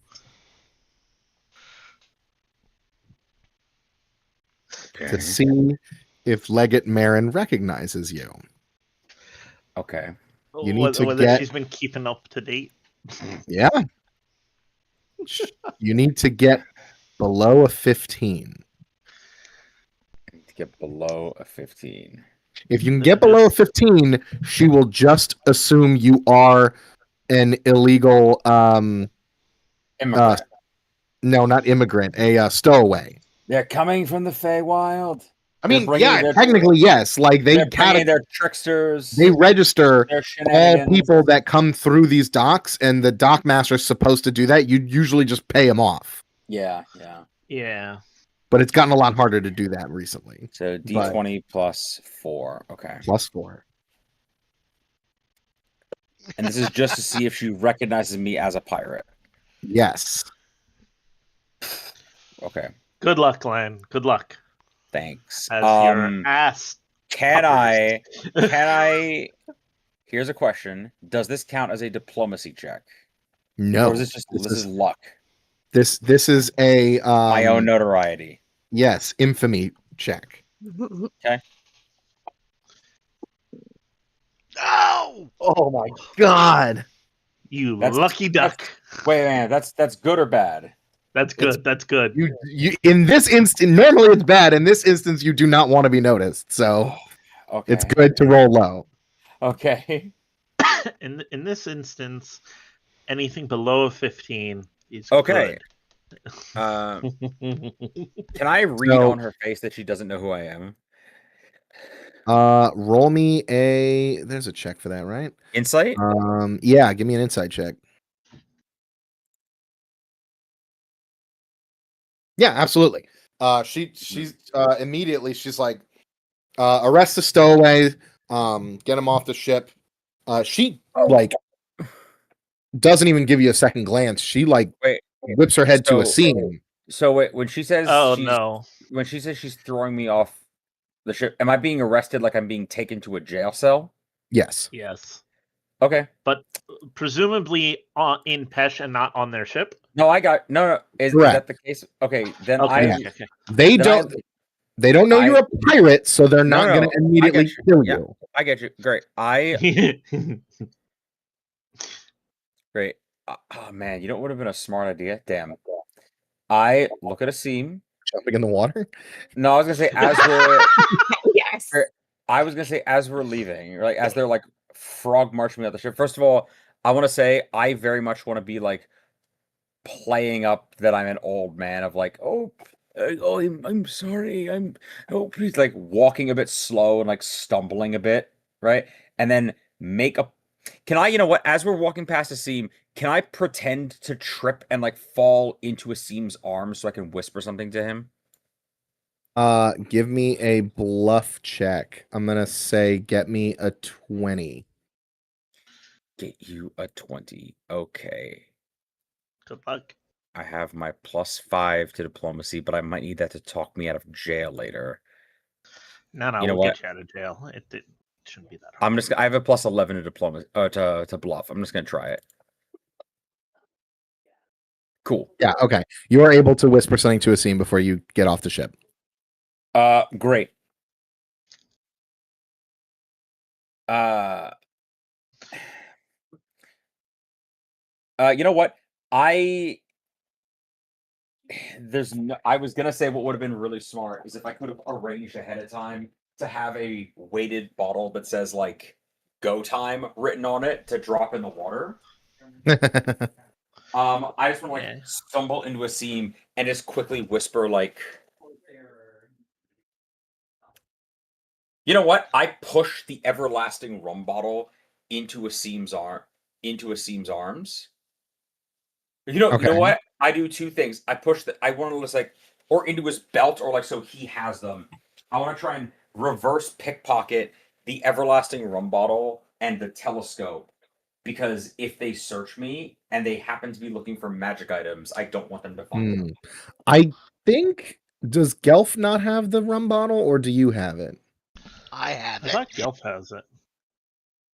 To see if Legate Marin recognizes you.
Okay.
You need to
Whether
get-
she's been keeping up to date.
Yeah. You need to get below a 15.
To get below a 15.
If you can get below a 15, she will just assume you are an illegal
Immigrant.
no, not immigrant, a stowaway.
They're coming from the Feywild.
I
They're
mean,
bringing
yeah,
their-
technically yes. Like
They're bringing their tricksters.
they register
their
all
shenanigans.
people that come through these docks, and the dock master is supposed to do that. You usually just pay them off,
Yeah.
Yeah.
but it's gotten a lot harder to do that recently.
So D20 plus 4. Okay.
Plus 4.
And this is just to see if she recognizes me as a pirate.
Yes.
Okay.
Good luck, Lan. Good luck.
Thanks.
As your ass.
Can
puppers.
I here's a question. Does this count as a diplomacy check?
No.
Or is this is luck?
This is a
My own notoriety.
Yes, infamy check.
Okay.
No!
Oh my god.
You
That's-
lucky duck.
Wait, man, that's good or bad?
That's good. That's good.
You in this instance, normally it's bad. In this instance, you do not want to be noticed. So
Okay.
it's good to roll low.
Okay.
In this instance, anything below a 15 is
Okay.
good.
Can I read
So-
on her face that she doesn't know who I am?
Roll me a. There's a check for that, right?
Insight?
Yeah, give me an insight check. Yeah, absolutely. She's immediately she's like, arrest the stowaway, get him off the ship. She like doesn't even give you a second glance. She like
Wait.
whips her head to a
So-
seam.
So wait, when she says
Oh
she's,
no.
when she says she's throwing me off the ship, am I being arrested like I'm being taken to a jail cell?
Yes.
Yes.
Okay.
But presumably in Pesh and not on their ship.
No, I got no. Is that the case? Okay, then
Okay.
I.
okay.
They
then
don't. They don't know you're a pirate, so they're not
No,
going to immediately
you.
kill
Yeah.
you.
I get you. Great. Great. Oh man, you know what would have been a smart idea? Damn. I look at a seam.
Jumping in the water.
No, I was gonna say as we're.
Yes.
I was gonna say as we're leaving, like as they're like frog marching me out the ship. First of all, I want to say I very much want to be like playing up that I'm an old man of like, I'm sorry, please, like walking a bit slow and like stumbling a bit, right? And then make a. Can I, you know what? As we're walking past a seam, can I pretend to trip and like fall into a seam's arms so I can whisper something to him?
Give me a bluff check. I'm gonna say get me a 20.
Get you a 20. Okay.
Good luck.
I have my +5 to diplomacy, but I might need that to talk me out of jail later.
No,
You know
we'll
what?
get you out of jail. It shouldn't be that hard.
I'm just. I have a +11 to diplomacy. To bluff. I'm just gonna try it. Cool.
Yeah, okay. You are able to whisper something to a scene before you get off the ship.
Great. You know what? I was gonna say what would have been really smart is if I could have arranged ahead of time to have a weighted bottle that says like "go time" written on it to drop in the water. I just want to like stumble into a seam and just quickly whisper like, you know what? I push the everlasting rum bottle into a seam's arms. You know
Okay.
what? I do two things. I want to just like, or into his belt, or like so he has them. I want to try and reverse pickpocket the everlasting rum bottle and the telescope. Because if they search me and they happen to be looking for magic items, I don't want them to find them.
I think, does Gelf not have the rum bottle, or do you have it?
I have
I
it.
thought Gelf has it.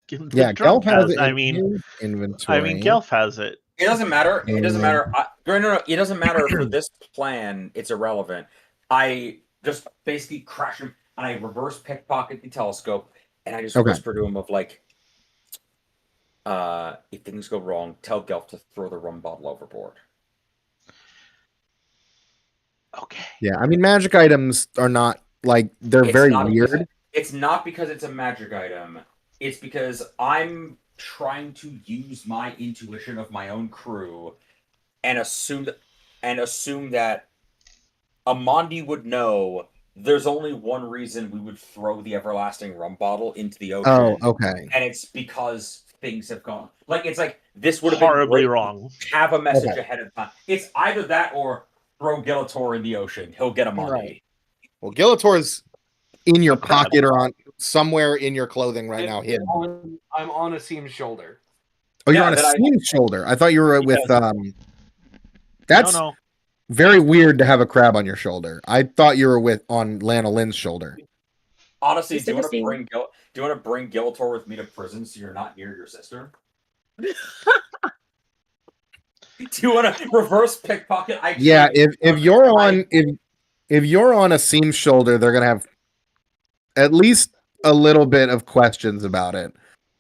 The
Yeah,
drunk
Gelf has it.
I
in
mean,
his inventory.
Gelf has it.
It doesn't matter. It doesn't matter.
Mm.
No. It doesn't matter for this plan. It's irrelevant. I just basically crash him and I reverse pickpocket the telescope and I just
Okay.
whisper to him of like, if things go wrong, tell Gelf to throw the rum bottle overboard.
Okay.
Yeah, I mean, magic items are not like they're
It's
very
not because-
weird.
It's not because it's a magic item. It's because I'm trying to use my intuition of my own crew and assume that Amandi would know there's only one reason we would throw the everlasting rum bottle into the ocean.
Oh, okay.
And it's because things have gone it's like this would have been
Horribly
great.
wrong.
Have a message
Okay.
ahead of time. It's either that or throw Gelator in the ocean. He'll get Amandi.
Right. Well, Gelator's in your
A crab.
pocket or on somewhere in your clothing right now hidden.
I'm on a seam's shoulder.
Oh, you're
Yeah,
on a
that I-
steam shoulder. I thought you were with That's
No.
very weird to have a crab on your shoulder. I thought you were on Lana Lynn's shoulder.
Honestly,
Just
do you
like
want
a scene.
to bring Gelator with me to prison so you're not near your sister? Do you want to reverse pickpocket?
Yeah, if you're on a seam shoulder, they're gonna have at least a little bit of questions about it.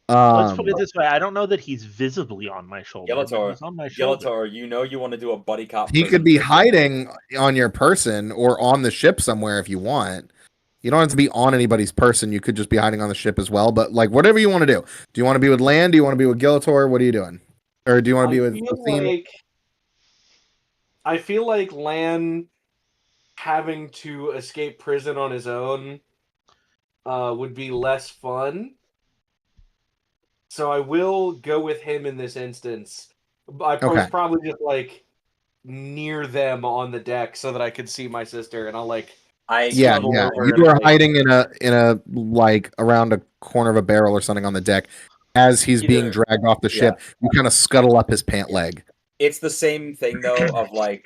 Let's put it this way. I don't know that he's visibly on my shoulder. but
Gelator,
he's on my shoulder.
Gelator, you want to do a buddy cop.
He
prison
could be
mission.
hiding on your person or on the ship somewhere if you want. You don't have to be on anybody's person. You could just be hiding on the ship as well. But like whatever you want to do. Do you want to be with Lan? Do you want to be with Gelator? What are you doing? Or do you want to be with Theme?
I feel like Lan having to escape prison on his own would be less fun. So I will go with him in this instance. I was probably just like near them on the deck so that I could see my sister, and I'll like
Yeah.
over
You
and,
were
like,
hiding in a like around a corner of a barrel or something on the deck as he's being dragged off the ship. You kind of scuttle up his pant leg.
It's the same thing though of like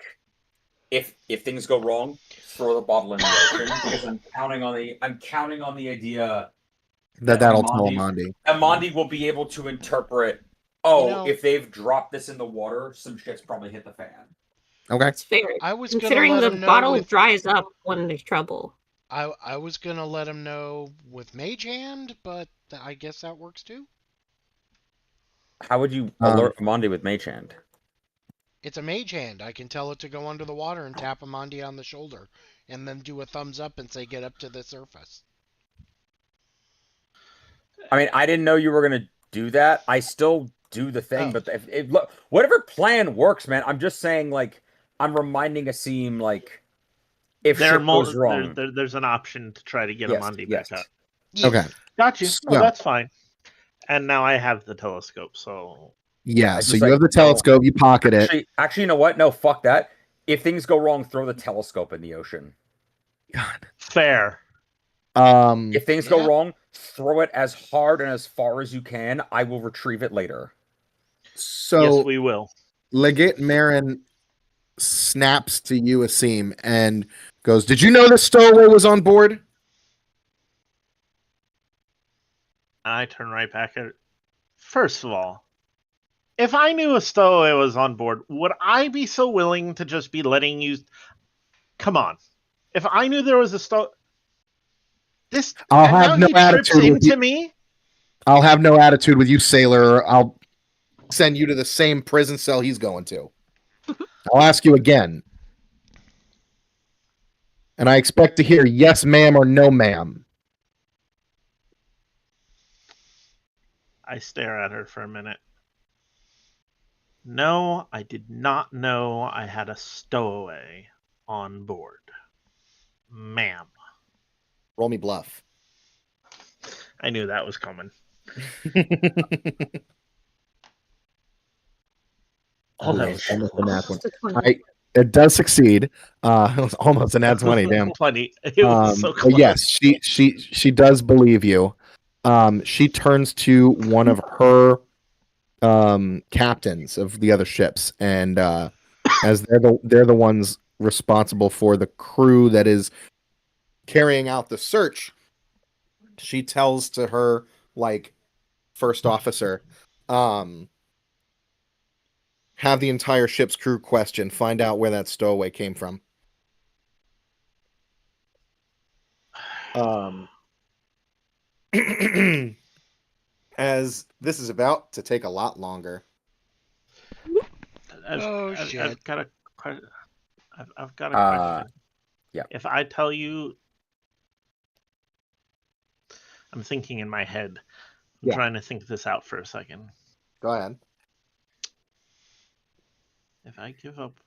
if things go wrong, throw the bottle in the ocean because I'm counting on the idea
That'll tell Amandi.
Amandi will be able to interpret. Oh,
You know-
if they've dropped this in the water, some shit's probably hit the fan.
Okay.
It's fair.
I was gonna
Considering
let
the
him know
bottle
with-
dries up when there's trouble.
I was gonna let him know with Mage Hand, but I guess that works too.
How would you alert Amandi with Mage Hand?
It's a Mage Hand. I can tell it to go under the water and tap Amandi on the shoulder, and then do a thumbs up and say, "Get up to the surface."
I mean, I didn't know you were gonna do that. I still do the thing, but look, whatever plan works, man. I'm just saying, like, I'm reminding Asim, like, if shit goes wrong,
there's an option to try to get Amandi back up.
Okay.
Got you.
So-
No, that's fine. And now I have the telescope, so
Yeah.
I
So
just,
you have the telescope. You pocket it.
Actually, you know what? No, fuck that. If things go wrong, throw the telescope in the ocean.
God.
fair.
If things go
Yeah.
wrong, throw it as hard and as far as you can. I will retrieve it later.
So
Yes, we will.
Legate Marin snaps to you, Asim, and goes, "Did you know the stowaway was on board?"
I turn right back at it. First of all, if I knew a stowaway was on board, would I be so willing to just be letting you? Come on. If I knew there was a this
I'll
and
have
now
no
he trips
attitude with
into
you.
me.
I'll have no attitude with you, sailor. I'll send you to the same prison cell he's going to. I'll ask you again. And I expect to hear yes, ma'am, or no, ma'am.
I stare at her for a minute. No, I did not know I had a stowaway on board. Ma'am.
Roll me bluff.
I knew that was coming. Oh, that was
almost a nat one.
Just a 20.
It does succeed. It was almost an nat 20. Damn.
funny. It was so close.
But yes, she does believe you. She turns to one of her captains of the other ships, and as they're the ones responsible for the crew that is carrying out the search. she tells to her like first officer, have the entire ship's crew question, find out where that stowaway came from. As this is about to take a lot longer.
Shit.
I've got a question.
Yeah.
If I tell you, I'm thinking in my head. I'm trying to think this out for a second.
Go ahead.
If I give up,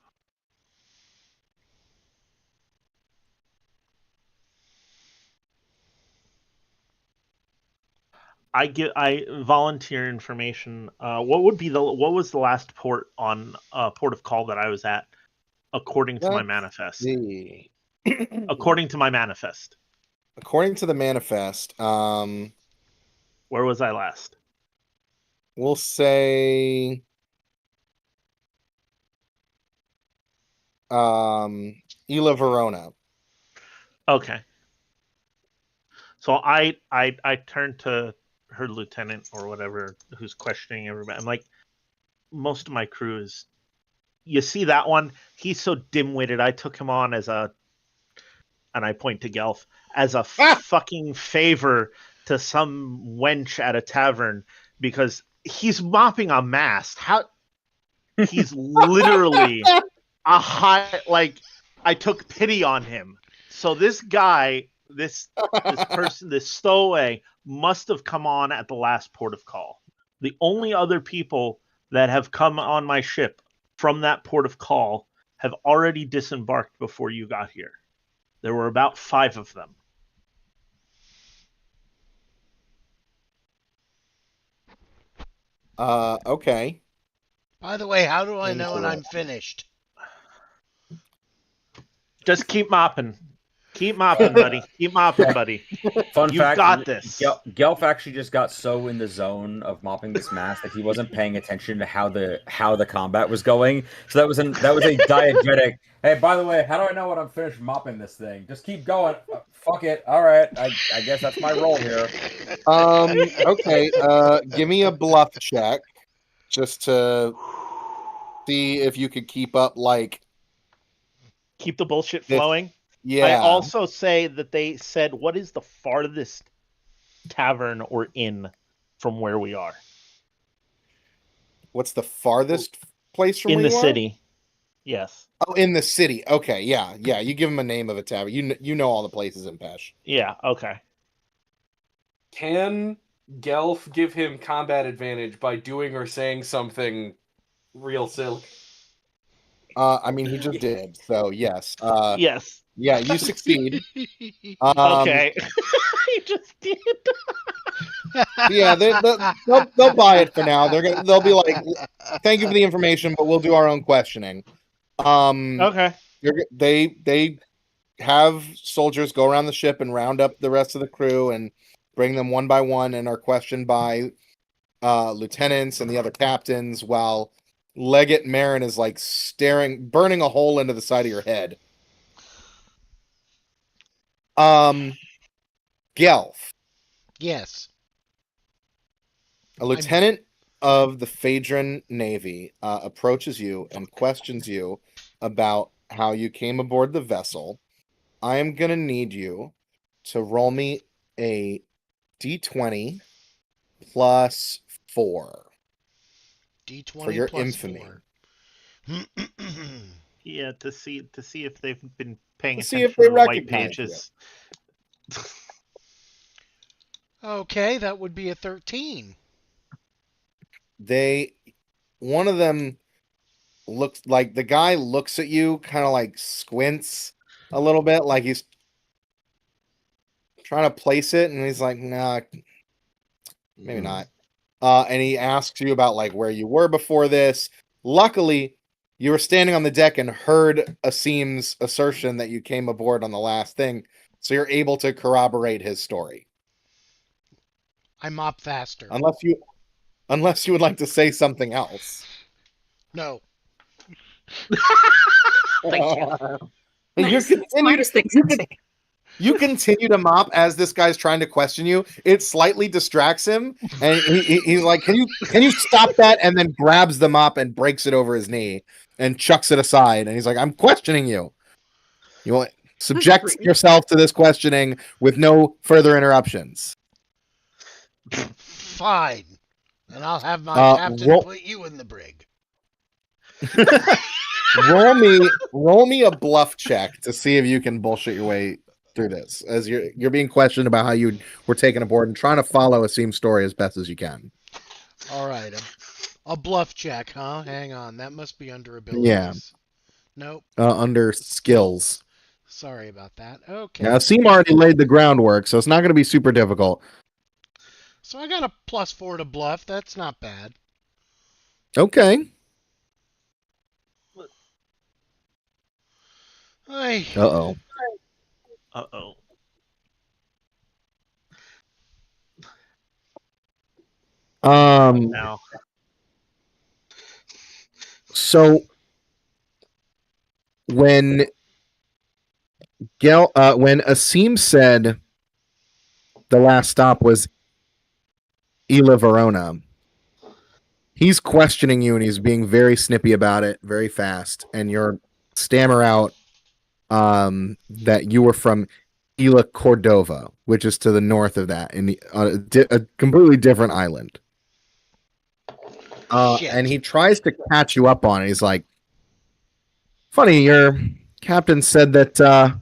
I volunteer information. What was the last port of call that I was at, according to my manifest? According to my manifest.
According to the manifest,
where was I last?
We'll say Ila Verona.
Okay. So I turned to her lieutenant or whatever who's questioning everybody. I'm like, most of my crew is, you see that one? He's so dim-witted. I took him on as a, and I point to Gelf, as a fucking favor to some wench at a tavern because he's mopping a mast. How? He's literally a high, like, I took pity on him. So this guy, this person, this stowaway must have come on at the last port of call. The only other people that have come on my ship from that port of call have already disembarked before you got here. There were about 5 of them.
Okay.
By the way, how do I know when I'm finished?
Just keep mopping. Keep mopping, buddy. Keep mopping, buddy.
Fun
You've
fact,
got this.
Gelf actually just got so in the zone of mopping this mast that he wasn't paying attention to how the combat was going. So that was a diegetic. Hey, by the way, how do I know when I'm finished mopping this thing? Just keep going. Fuck it. All right. I guess that's my role here.
Okay. Give me a bluff check just to see if you could keep up, like,
keep the bullshit flowing.
Yeah.
I also say that they said, what is the farthest tavern or inn from where we are?
What's the farthest place from
in
where
the
you are?
city? Yes.
Oh, in the city. Okay, yeah. You give him a name of a tavern. You know all the places in Pesh.
Yeah. Okay.
Can Gelf give him combat advantage by doing or saying something real silly?
I mean, he just did. So yes.
Yes.
Yeah, you succeed.
Okay. He just did.
Yeah, they'll buy it for now. They'll be like, thank you for the information, but we'll do our own questioning.
Okay.
They have soldiers go around the ship and round up the rest of the crew and bring them one by one and are questioned by lieutenants and the other captains while Legate Marin is like burning a hole into the side of your head. Gelf.
Yes.
A lieutenant of the Phaedron Navy approaches you and questions you about how you came aboard the vessel. I am going to need you to roll me a D20 plus 4.
D20
for your
plus
infamy.
4.
Yeah, to see if they've been paying
To see
attention
if they
to the white
recognize
pages.
Okay, that would be a 13.
One of them looks like, the guy looks at you, kind of like squints a little bit, like he's trying to place it, and he's like, nah, maybe not. And he asks you about like where you were before this. Luckily, you were standing on the deck and heard Asim's assertion that you came aboard on the last thing, so you're able to corroborate his story.
I mop faster.
Unless you would like to say something else.
No.
Thank you.
Nice. Smartest thing to say.
You continue to mop as this guy's trying to question you. It slightly distracts him, and he's like, "Can you stop that?" And then grabs the mop and breaks it over his knee and chucks it aside. And he's like, "I'm questioning you. You want subject yourself to this questioning with no further interruptions."
Fine. And I'll have my captain put you in the brig.
roll me a bluff check to see if you can bullshit your way through this, as you're being questioned about how you were taken aboard and trying to follow Asim's story as best as you can.
All right, a bluff check, huh? Hang on, that must be under abilities.
Yeah.
Nope.
Under skills.
Sorry about that. Okay.
Now, Asim already laid the groundwork, so it's not going to be super difficult.
So I got a +4 to bluff. That's not bad.
Okay.
Hey.
Uh-oh.
Uh-oh. Now.
So when Asim said the last stop was Isla Verona, he's questioning you and he's being very snippy about it, very fast, and you're stammer out that you were from Isla Cordova, which is to the north of that, in a completely different island. And he tries to catch you up on it. He's like, "Funny, your captain said that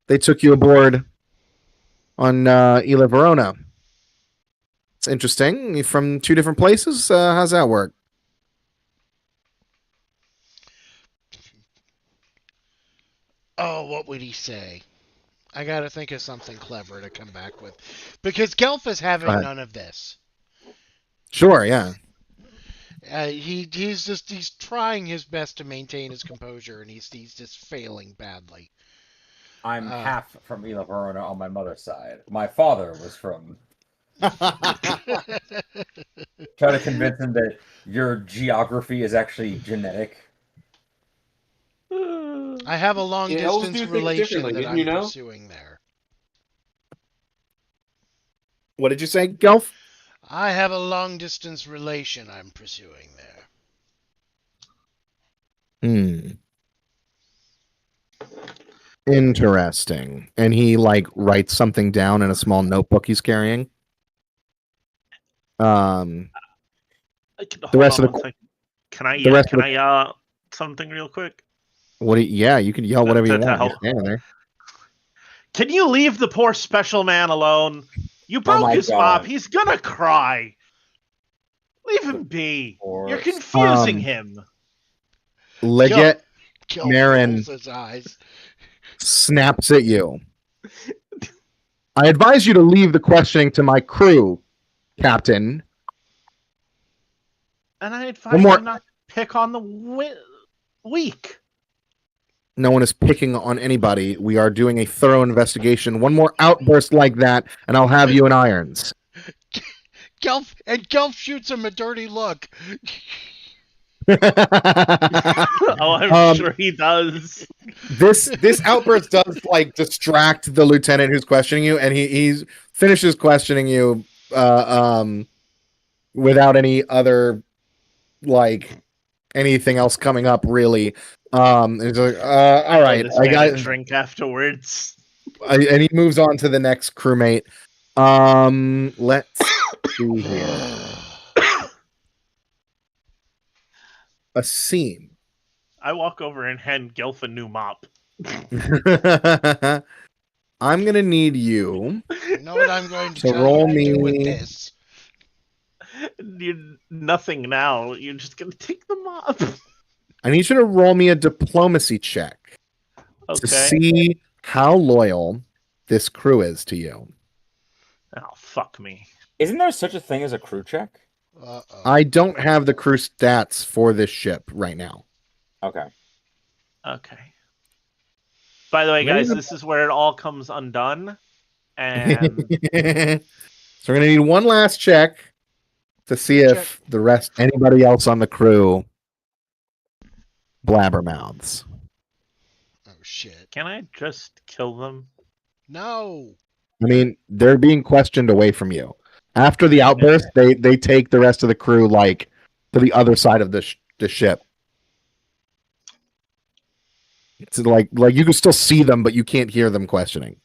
they took you aboard on Isla Verona. It's interesting. You're from two different places. How's that work?"
Oh, what would he say? I gotta think of something clever to come back with. Because Gelf is having none of this.
Sure, yeah.
He's trying his best to maintain his composure, and he's just failing badly.
I'm half from Isla Verona on my mother's side. My father was from. Try to convince him that your geography is actually genetic.
I have a long distance relation that I'm pursuing there.
What did you say, Gelf?
I have a long distance relation I'm pursuing there.
Interesting. And he writes something down in a small notebook he's carrying. The rest of the
can I yell something real quick?
You can yell whatever you want. You're standing there.
Can you leave the poor special man alone? You broke his mop. He's gonna cry. Leave him be. You're confusing him.
Liggett Marin snaps at you. "I advise you to leave the questioning to my crew, Captain."
And I advise you not to pick on the weak.
No one is picking on anybody. We are doing a thorough investigation. One more outburst like that, and I'll have you in irons.
Gelf shoots him a dirty look.
I'm sure he does.
This outburst does distract the lieutenant who's questioning you, and he finishes questioning you without any other anything else coming up really. He's like, all right,
I got a drink afterwards.
And he moves on to the next crewmate. Let's see here. Asim.
I walk over and hand Gelf a new mop.
I'm gonna need you.
You know what I'm going to
roll me
with this?
Nothing now. You're just gonna take the mop.
I need you to roll me a diplomacy check to see how loyal this crew is to you.
Oh, fuck me.
Isn't there such a thing as a crew check?
I don't have the crew stats for this ship right now.
Okay.
By the way, guys, this is where it all comes undone. And
so we're going to need one last check to see if anybody else on the crew blabbermouths.
Oh, shit.
Can I just kill them?
No.
I mean, they're being questioned away from you. After the outburst, they take the rest of the crew like to the other side of the ship. It's like you can still see them, but you can't hear them questioning.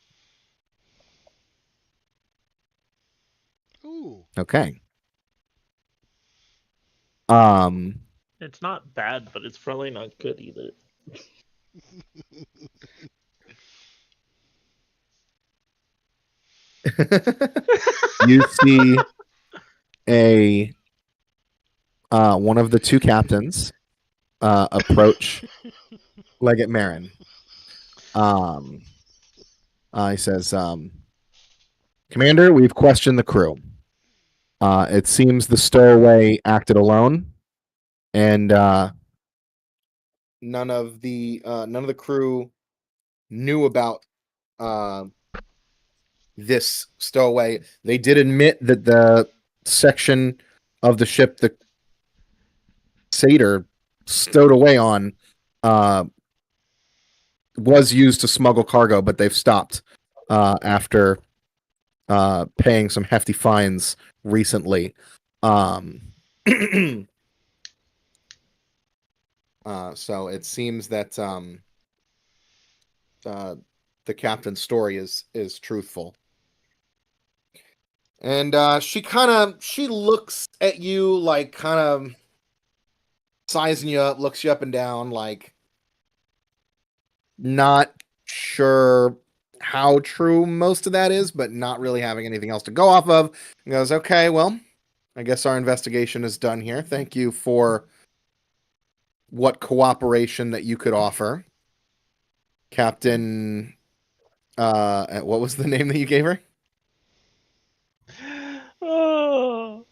Ooh.
Okay.
It's not bad, but it's probably not good either.
You see one of the two captains approach Legate Marin. He says, Commander, we've questioned the crew. It seems the stowaway acted alone, and none of the crew knew about this stowaway. They did admit that the section of the ship the Satyr stowed away on was used to smuggle cargo, but they've stopped after paying some hefty fines recently. So it seems that the captain's story is truthful. And she looks at you like kind of sizing you up, looks you up and down, like not sure how true most of that is, but not really having anything else to go off of. And goes, okay, well, I guess our investigation is done here. Thank you for what cooperation that you could offer. Captain, what was the name that you gave her?
Oh,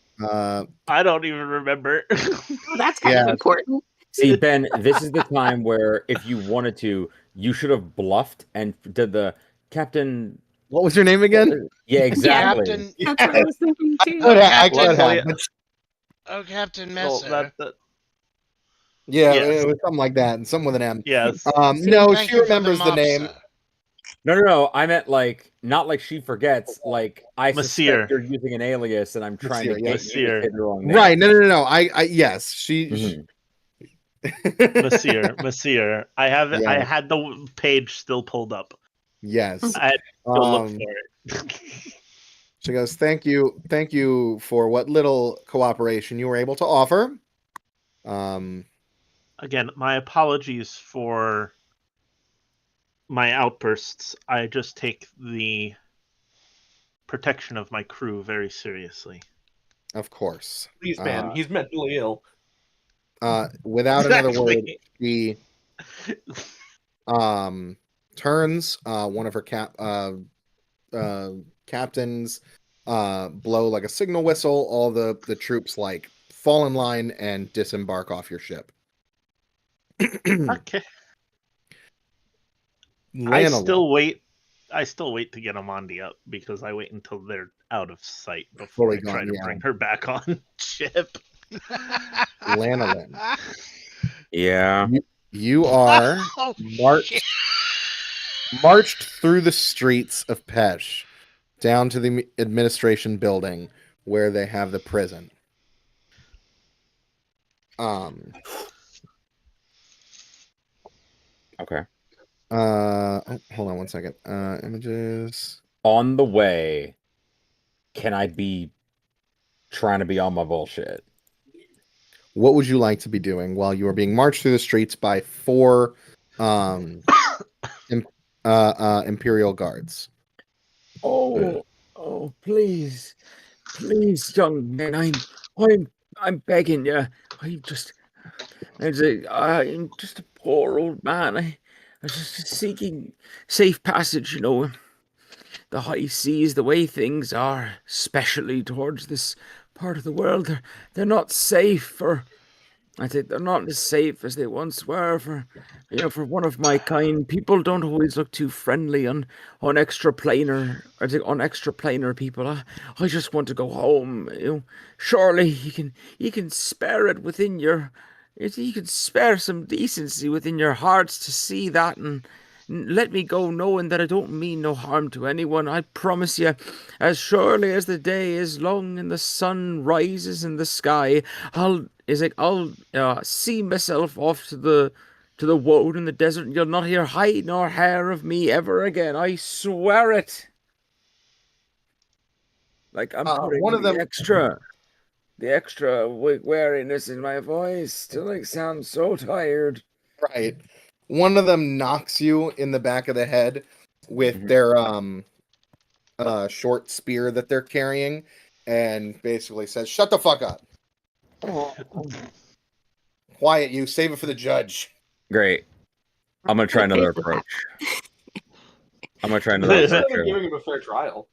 I don't even remember.
Oh, that's kind of important.
See, Ben, this is the time where if you wanted to, you should have bluffed and did the Captain.
What was your name again?
Yeah, exactly.
Captain.
That's what I was thinking too.
I
Captain-
could have, but
Oh, Captain
Well,
Messer.
yeah,
Yes.
it was something like that, and something with an M.
Yes.
No,
Thank
she
you for
remembers the name.
mopsa.
No. I meant like not like she forgets. Like I
Monsieur.
suspect you're using an alias, and I'm trying to
Monsieur,
get
yes.
you to say the wrong name.
Right? No. I yes, she.
Mhm.
Monsieur. I have
Yeah.
I had the page still pulled up.
Yes.
I had to look for it.
She goes, thank you for what little cooperation you were able to offer.
Again, my apologies for my outbursts. I just take the protection of my crew very seriously.
Of course.
Please, man, he's mentally ill.
Without another word,
Exactly.
she turns one of her captains blow like a signal whistle. All the troops like fall in line and disembark off your ship.
Okay. I still wait to get Amandi up because I wait until they're out of sight before
Fully
I try
gone,
to
yeah.
bring her back on ship.
Lanolin.
Yeah.
You are
Oh,
marched through the streets of Pesh down to the administration building where they have the prison.
Okay.
Hold on one second. Images.
On the way, can I be trying to be on my bullshit?
What would you like to be doing while you are being marched through the streets by 4 Imperial guards?
Oh, please, young man, I'm begging you. I'm just a poor old man. I was just seeking safe passage, the high seas, the way things are, especially towards this part of the world, they're not safe for. I think they're not as safe as they once were for one of my kind. People don't always look too friendly on extraplanar. I think on extraplanar people. I just want to go home. Surely you can spare it within your. You can spare some decency within your hearts to see that and let me go knowing that I don't mean no harm to anyone. I promise you, as surely as the day is long and the sun rises in the sky, I'll see myself off to the woad in the desert, and you'll not hear hide nor hair of me ever again. I swear it. Like I'm putting
one of them.
the extra wariness in my voice to like sound so tired.
Right. One of them knocks you in the back of the head with their short spear that they're carrying, and basically says, "Shut the fuck up. Quiet, you. Save it for the judge."
Great. I'm gonna try another approach. I'm gonna try another
Instead
approach.
of giving him a fair trial.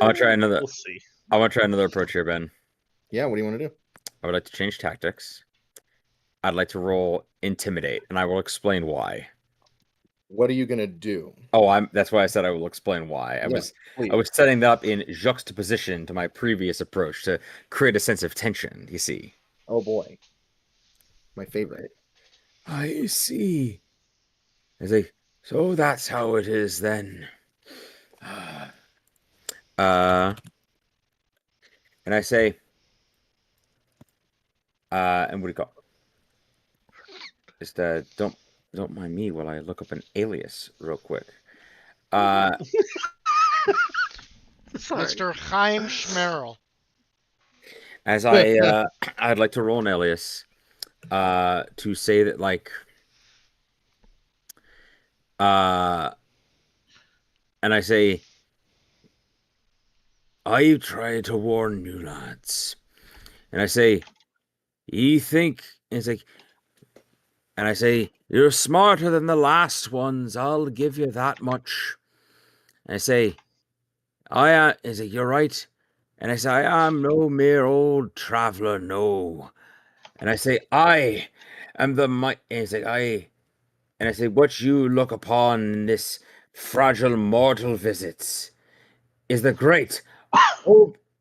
I'm gonna try another.
We'll see.
I want to try another approach here, Ben.
Yeah, what do you want to do?
I would like to change tactics. I'd like to roll Intimidate, and I will explain why.
What are you gonna do?
Oh, that's why I said I will explain why. I was setting that up in juxtaposition to my previous approach to create a sense of tension, you see.
Oh boy. My favorite.
I see. It's like, so that's how it is then. And I say, and what do you call? Just don't mind me while I look up an alias real quick.
Mr. Chaim Schmerl.
As I'd like to roll an alias, to say that like, and I say, I try to warn you lads, and I say, ye think, and it's like, and I say, you're smarter than the last ones, I'll give you that much. And I say, is it you're right? And I say, I am no mere old traveller, no. And I say, I am the might. And I say, and I say, what you look upon in this fragile mortal visits is the great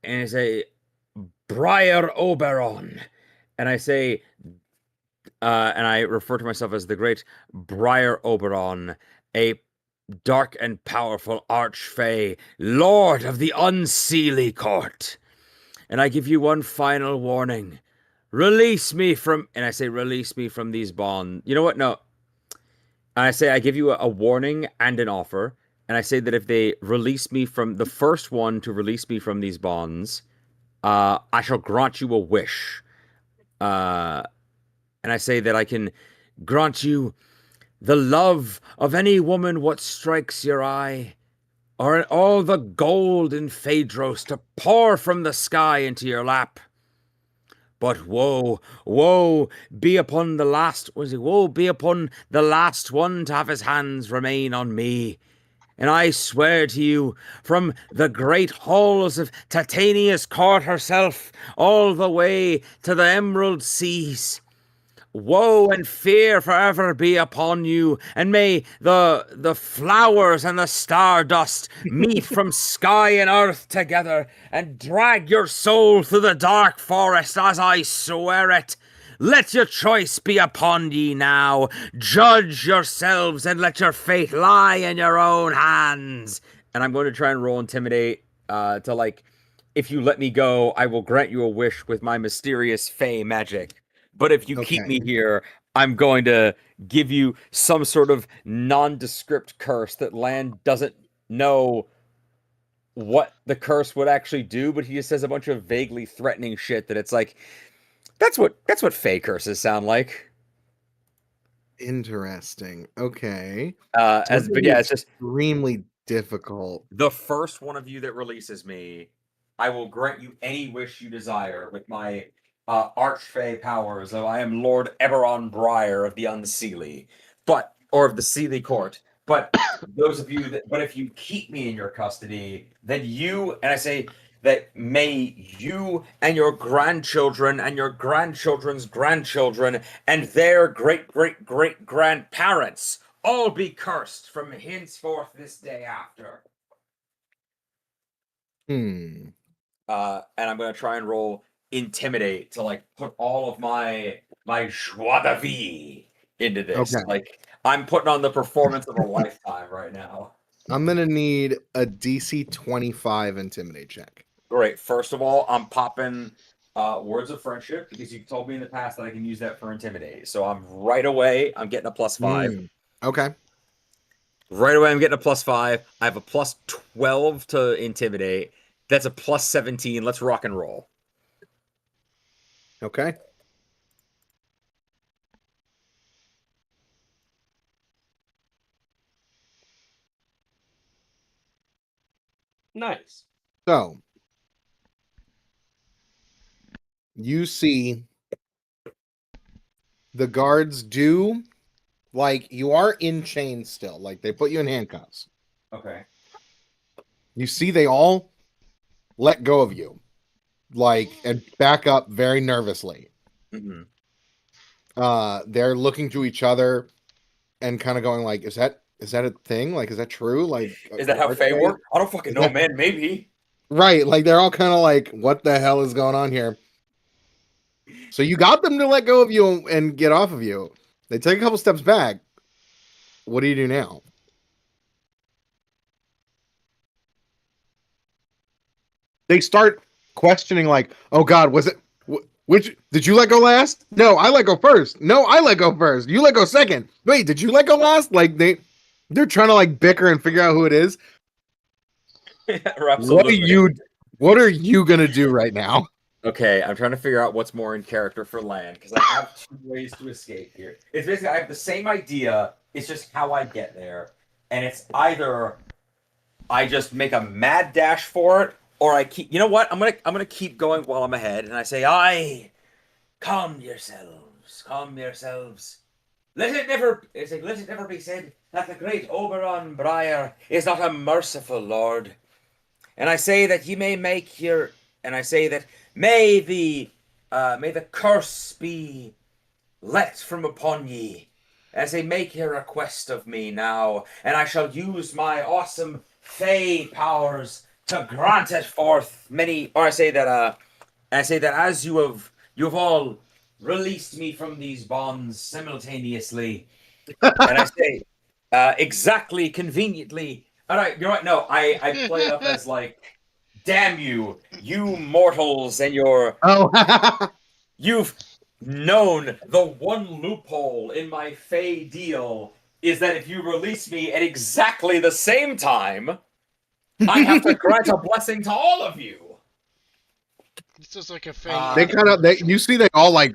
and I say, Briar Oberon. And I say, and I refer to myself as the great Briar Oberon, a dark and powerful archfey, lord of the unseelie court. And I give you one final warning. Release me from these bonds. You know what? No. And I say, I give you a warning and an offer. And I say that if they release me from the first one to release me from these bonds, I shall grant you a wish. And I say that I can grant you the love of any woman what strikes your eye, or all the gold in Phaedros to pour from the sky into your lap. But woe be upon the last one to have his hands remain on me. And I swear to you, from the great halls of Titania's court herself, all the way to the emerald seas, woe and fear forever be upon you, and may the flowers and the stardust meet from sky and earth together, and drag your soul through the dark forest as I swear it. Let your choice be upon ye now. Judge yourselves and let your fate lie in your own hands. And I'm going to try and roll Intimidate to like, if you let me go, I will grant you a wish with my mysterious fey magic. But if you keep me here, I'm going to give you some sort of nondescript curse that Land doesn't know what the curse would actually do, but he just says a bunch of vaguely threatening shit that it's like, that's what fey curses sound like.
Interesting. Okay.
It's just
extremely difficult.
The first one of you that releases me, I will grant you any wish you desire with my archfey powers. I am Lord Eberron Briar of the Unseelie, or of the Seelie Court. But those of you but if you keep me in your custody, then and I say that may you and your grandchildren and your grandchildren's grandchildren and their great-great-great-grandparents all be cursed from henceforth this day after. And I'm going to try and roll Intimidate to like put all of my joie de vie into this.
Okay.
Like, I'm putting on the performance of a lifetime right now.
I'm gonna need a DC 25 intimidate check.
Great. First of all, I'm popping words of friendship because you told me in the past that I can use that for intimidate. So I'm getting a +5.
Okay.
Right away, I'm getting a +5. I have a +12 to intimidate. That's a +17. Let's rock and roll.
Okay.
Nice.
So you see the guards do, like, you are in chains still. Like, they put you in handcuffs.
Okay.
You see they all let go of you, like, and back up very nervously.
Mm-hmm.
They're looking to each other and kind of going like, is that a thing? Like, is that true? Like,
Is that how Fae work? I don't fucking know, man. Maybe.
Right. Like, they're all kind of like, what the hell is going on here? So you got them to let go of you and get off of you. They take a couple steps back. What do you do now? They start questioning, like, oh God, was it, which, did you let go last? No, I let go first. No, I let go first. You let go second. Wait, did you let go last? Like, they're trying to, like, bicker and figure out who it is.
Absolutely.
What are you gonna do right now?
Okay, I'm trying to figure out what's more in character for Lan, because I have 2 ways to escape here. It's basically, I have the same idea, it's just how I get there. And it's either I just make a mad dash for it, or I keep, you know what, I'm gonna keep going while I'm ahead, and I say, aye, calm yourselves. Let it never be said that the great Oberon Briar is not a merciful lord. And I say that ye may make your, and I say that may the curse be let from upon ye, as they make your request of me now, and I shall use my awesome Fey powers to grant it forth many. Or I say that as you have all released me from these bonds simultaneously, and I say exactly conveniently. All right, you're right. No, I play it up as like, damn you, you mortals, and your you've known the one loophole in my Fey deal is that if you release me at exactly the same time, I have to grant a blessing to all of you.
This is like a Fey.
You see they all like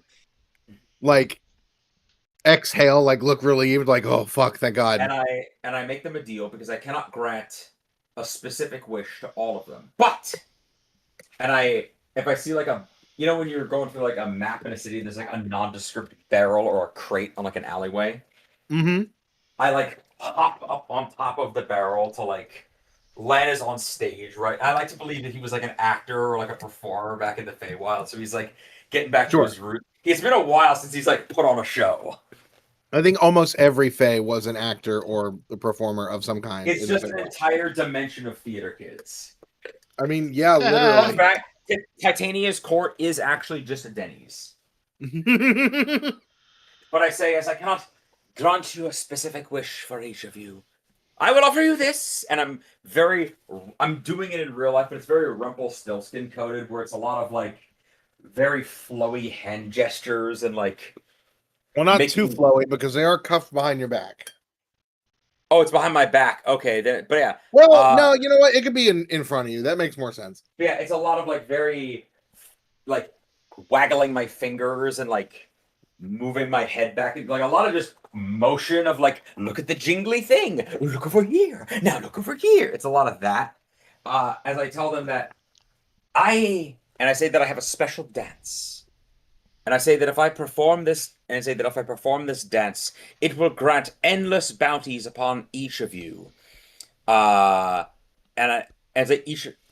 exhale, like look relieved, like, oh fuck, thank God.
And I make them a deal because I cannot grant a specific wish to all of them. But if I see like a, you know, when you're going through like a map in a city, there's like a nondescript barrel or a crate on like an alleyway.
Mm-hmm.
I like hop up on top of the barrel to like Lan is on stage, right? I like to believe that he was like an actor or like a performer back in the Feywild, so he's like getting back to his roots. It's been a while since he's like put on a show.
I think almost every Fey was an actor or a performer of some kind.
It's just an entire dimension of theater kids.
I mean, yeah, literally.
In fact, Titania's court is actually just a Denny's. But I say, as I cannot grant you a specific wish for each of you, I will offer you this, and I'm doing it in real life, but it's very Rumpelstiltskin coded, where it's a lot of like very flowy hand gestures and like.
Well, not too flowy because they are cuffed behind your back.
Oh, it's behind my back. Okay, but yeah.
Well, no, you know what? It could be in front of you. That makes more sense.
Yeah, it's a lot of like very, like waggling my fingers and like moving my head back, like a lot of just motion of like, look at the jingly thing, look over here, now look over here. It's a lot of that. As I tell them that I say that I have a special dance, and I say that if I perform this, dance, it will grant endless bounties upon each of you.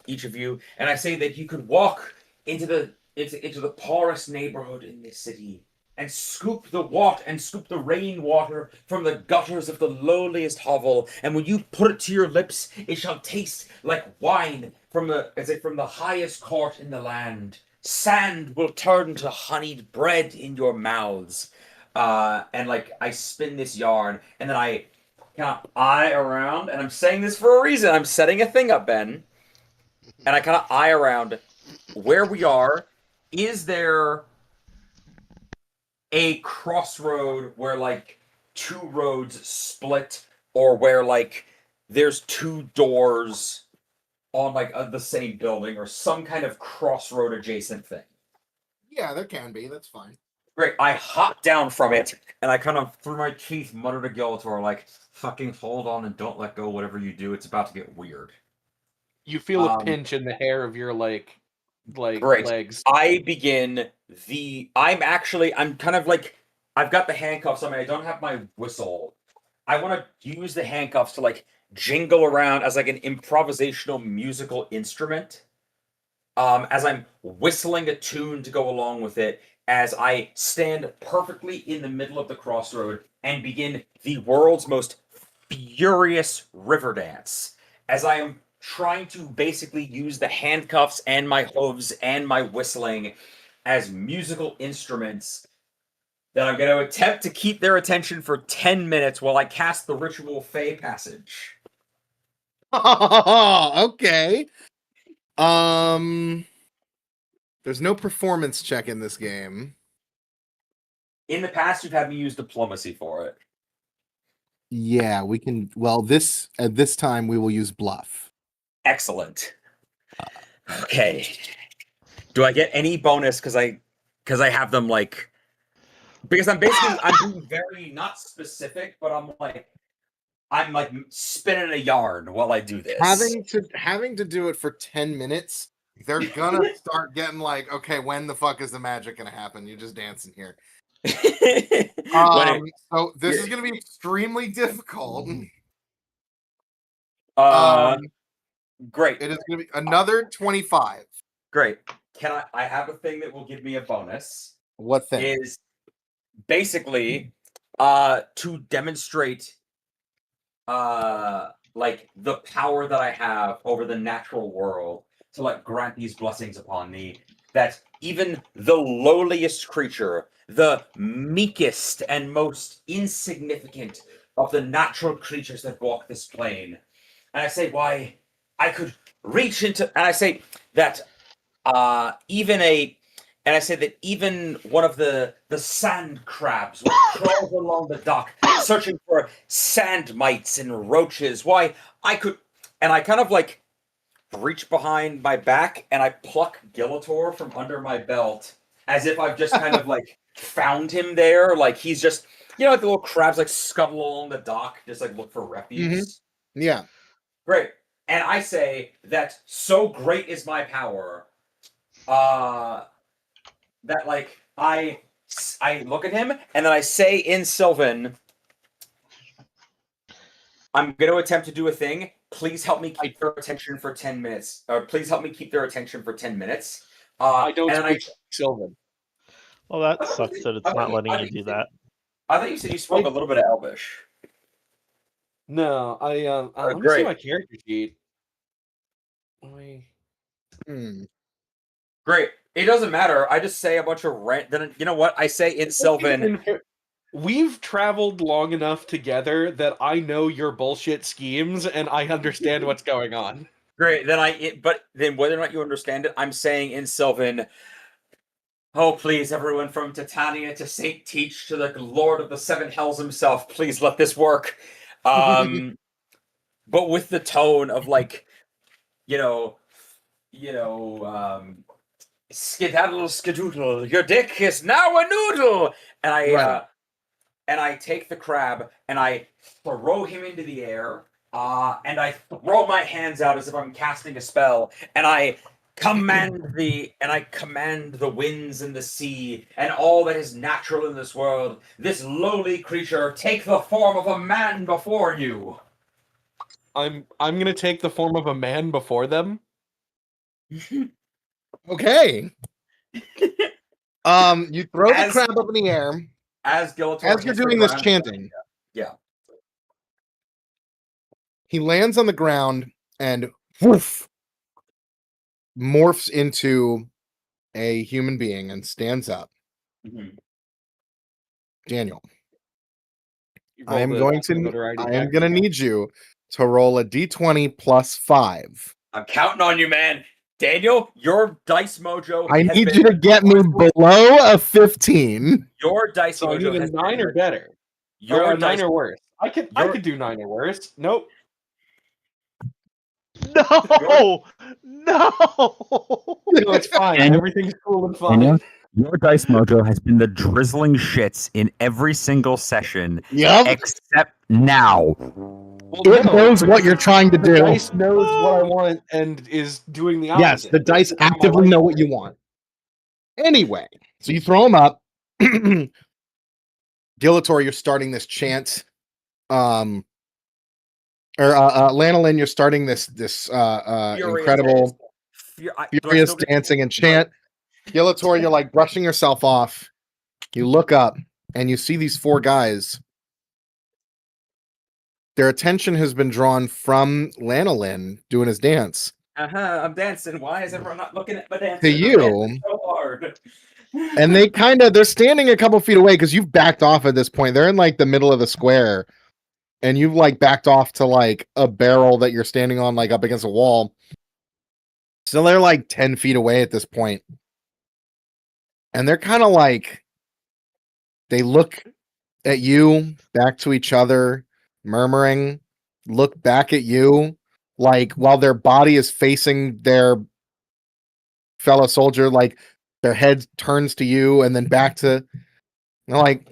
Each of you, and I say that you could walk into the poorest neighborhood in this city and scoop the rainwater from the gutters of the lowliest hovel, and when you put it to your lips, it shall taste like wine from the highest court in the land. Sand will turn to honeyed bread in your mouths. and like I spin this yarn, and then I kind of eye around, and I'm saying this for a reason. I'm setting a thing up, Ben, and I kind of eye around where we are. Is there a crossroad where like two roads split, or where like there's two doors on like the same building, or some kind of crossroad adjacent thing?
Yeah, there can be. That's fine.
Great. I hop down from it, and I kind of, through my teeth, mutter to Gelator, like, fucking hold on and don't let go, whatever you do. It's about to get weird.
You feel a pinch in the hair of your, like
Great.
legs.
I begin I'm kind of like, I've got the handcuffs on me. I don't have my whistle. I want to use the handcuffs to, like, jingle around as, like, an improvisational musical instrument. As I'm whistling a tune to go along with it, as I stand perfectly in the middle of the crossroad and begin the world's most furious river dance, as I am trying to basically use the handcuffs and my hooves and my whistling as musical instruments, that I'm going to attempt to keep their attention for 10 minutes while I cast the ritual Fey passage.
Okay. There's no performance check in this game.
In the past, you've had me use diplomacy for it.
Yeah, we can. Well, at this time we will use bluff.
Excellent. Okay. Do I get any bonus because I have them like, because I'm being very not specific, but I'm like spinning a yarn while I do this.
Having to do it for 10 minutes, they're gonna start getting like, okay, when the fuck is the magic gonna happen? You're just dancing here. So this is gonna be extremely difficult.
Great.
It is gonna be another 25.
Great. I have a thing that will give me a bonus.
What thing?
Is basically to demonstrate like the power that I have over the natural world, to like grant these blessings upon me, that even the lowliest creature, the meekest and most insignificant of the natural creatures that walk this plane, and I say, why, I could reach into, and I say that even one of the sand crabs which crawls along the dock searching for sand mites and roaches, why, I could, and I kind of like reach behind my back and I pluck Gelator from under my belt as if I've just kind of like found him there, like he's just, like the little crabs like scuttle along the dock, just like look for refuse.
Mm-hmm. Yeah.
Great. And I say that so great is my power, that like I look at him and then I say in Sylvan, I'm going to attempt to do a thing. Please help me keep their attention for 10 minutes. Or please help me keep their attention for 10 minutes.
I don't speak Sylvan.
Well, that sucks that it's not letting you do that.
I thought you said you spoke a little bit of Elvish.
No, let me see my character sheet.
Great. It doesn't matter. I just say a bunch of then you know what? I say in Sylvan.
We've traveled long enough together that I know your bullshit schemes and I understand what's going on.
Great. But then whether or not you understand it, I'm saying in Sylvan, oh, please, everyone from Titania to Saint Teach to the Lord of the Seven Hells himself, please let this work. But with the tone of like, skedaddle skedoodle, your dick is now a noodle. And I take the crab and I throw him into the air, and I throw my hands out as if I'm casting a spell, and I command the winds and the sea and all that is natural in this world. This lowly creature, take the form of a man before you.
I'm gonna take the form of a man before them.
Okay. You throw the crab up in the air.
As you're
doing this chanting.
Yeah.
He lands on the ground and woof, morphs into a human being and stands up.
Mm-hmm.
Daniel,
You
I am
rolled
going
the
to
notoriety
I am
check.
going to need you to roll a d20 plus 5.
I'm counting on you, man. Daniel, your dice mojo.
I
has
need
been
you to get me below a 15.
Your dice
So I
mojo
need a
has
9
been
or better.
Your
Or a
dice
9 or worse. I could do 9 or worse. Nope.
No, no.
No, it's fine.
Daniel?
Everything's cool and fine.
Daniel, your dice mojo has been the drizzling shits in every single session
Yep.
except now.
Well,
It knows what you're trying to
the
do.
dice knows what I want and is doing the opposite.
Yes, the dice
That's how my
actively
life
know what
works.
you want. Anyway, so you throw them up. Gillator, you're starting this chant. Lanolin, you're starting this incredible furious dancing and chant. Gillator, you're like brushing yourself off. You look up and you see these 4 guys. Their attention has been drawn from Lanolin doing his dance
I'm dancing. Why is everyone not looking at my dance?
to you.
So hard.
And they're standing a couple feet away because you've backed off at this point. They're in like the middle of the square, and you've like backed off to like a barrel that you're standing on, like up against a wall. So they're like 10 feet away at this point. And they're kind of like, they look at you, back to each other, murmuring, look back at you, like while their body is facing their fellow soldier, like their head turns to you and then back to, like,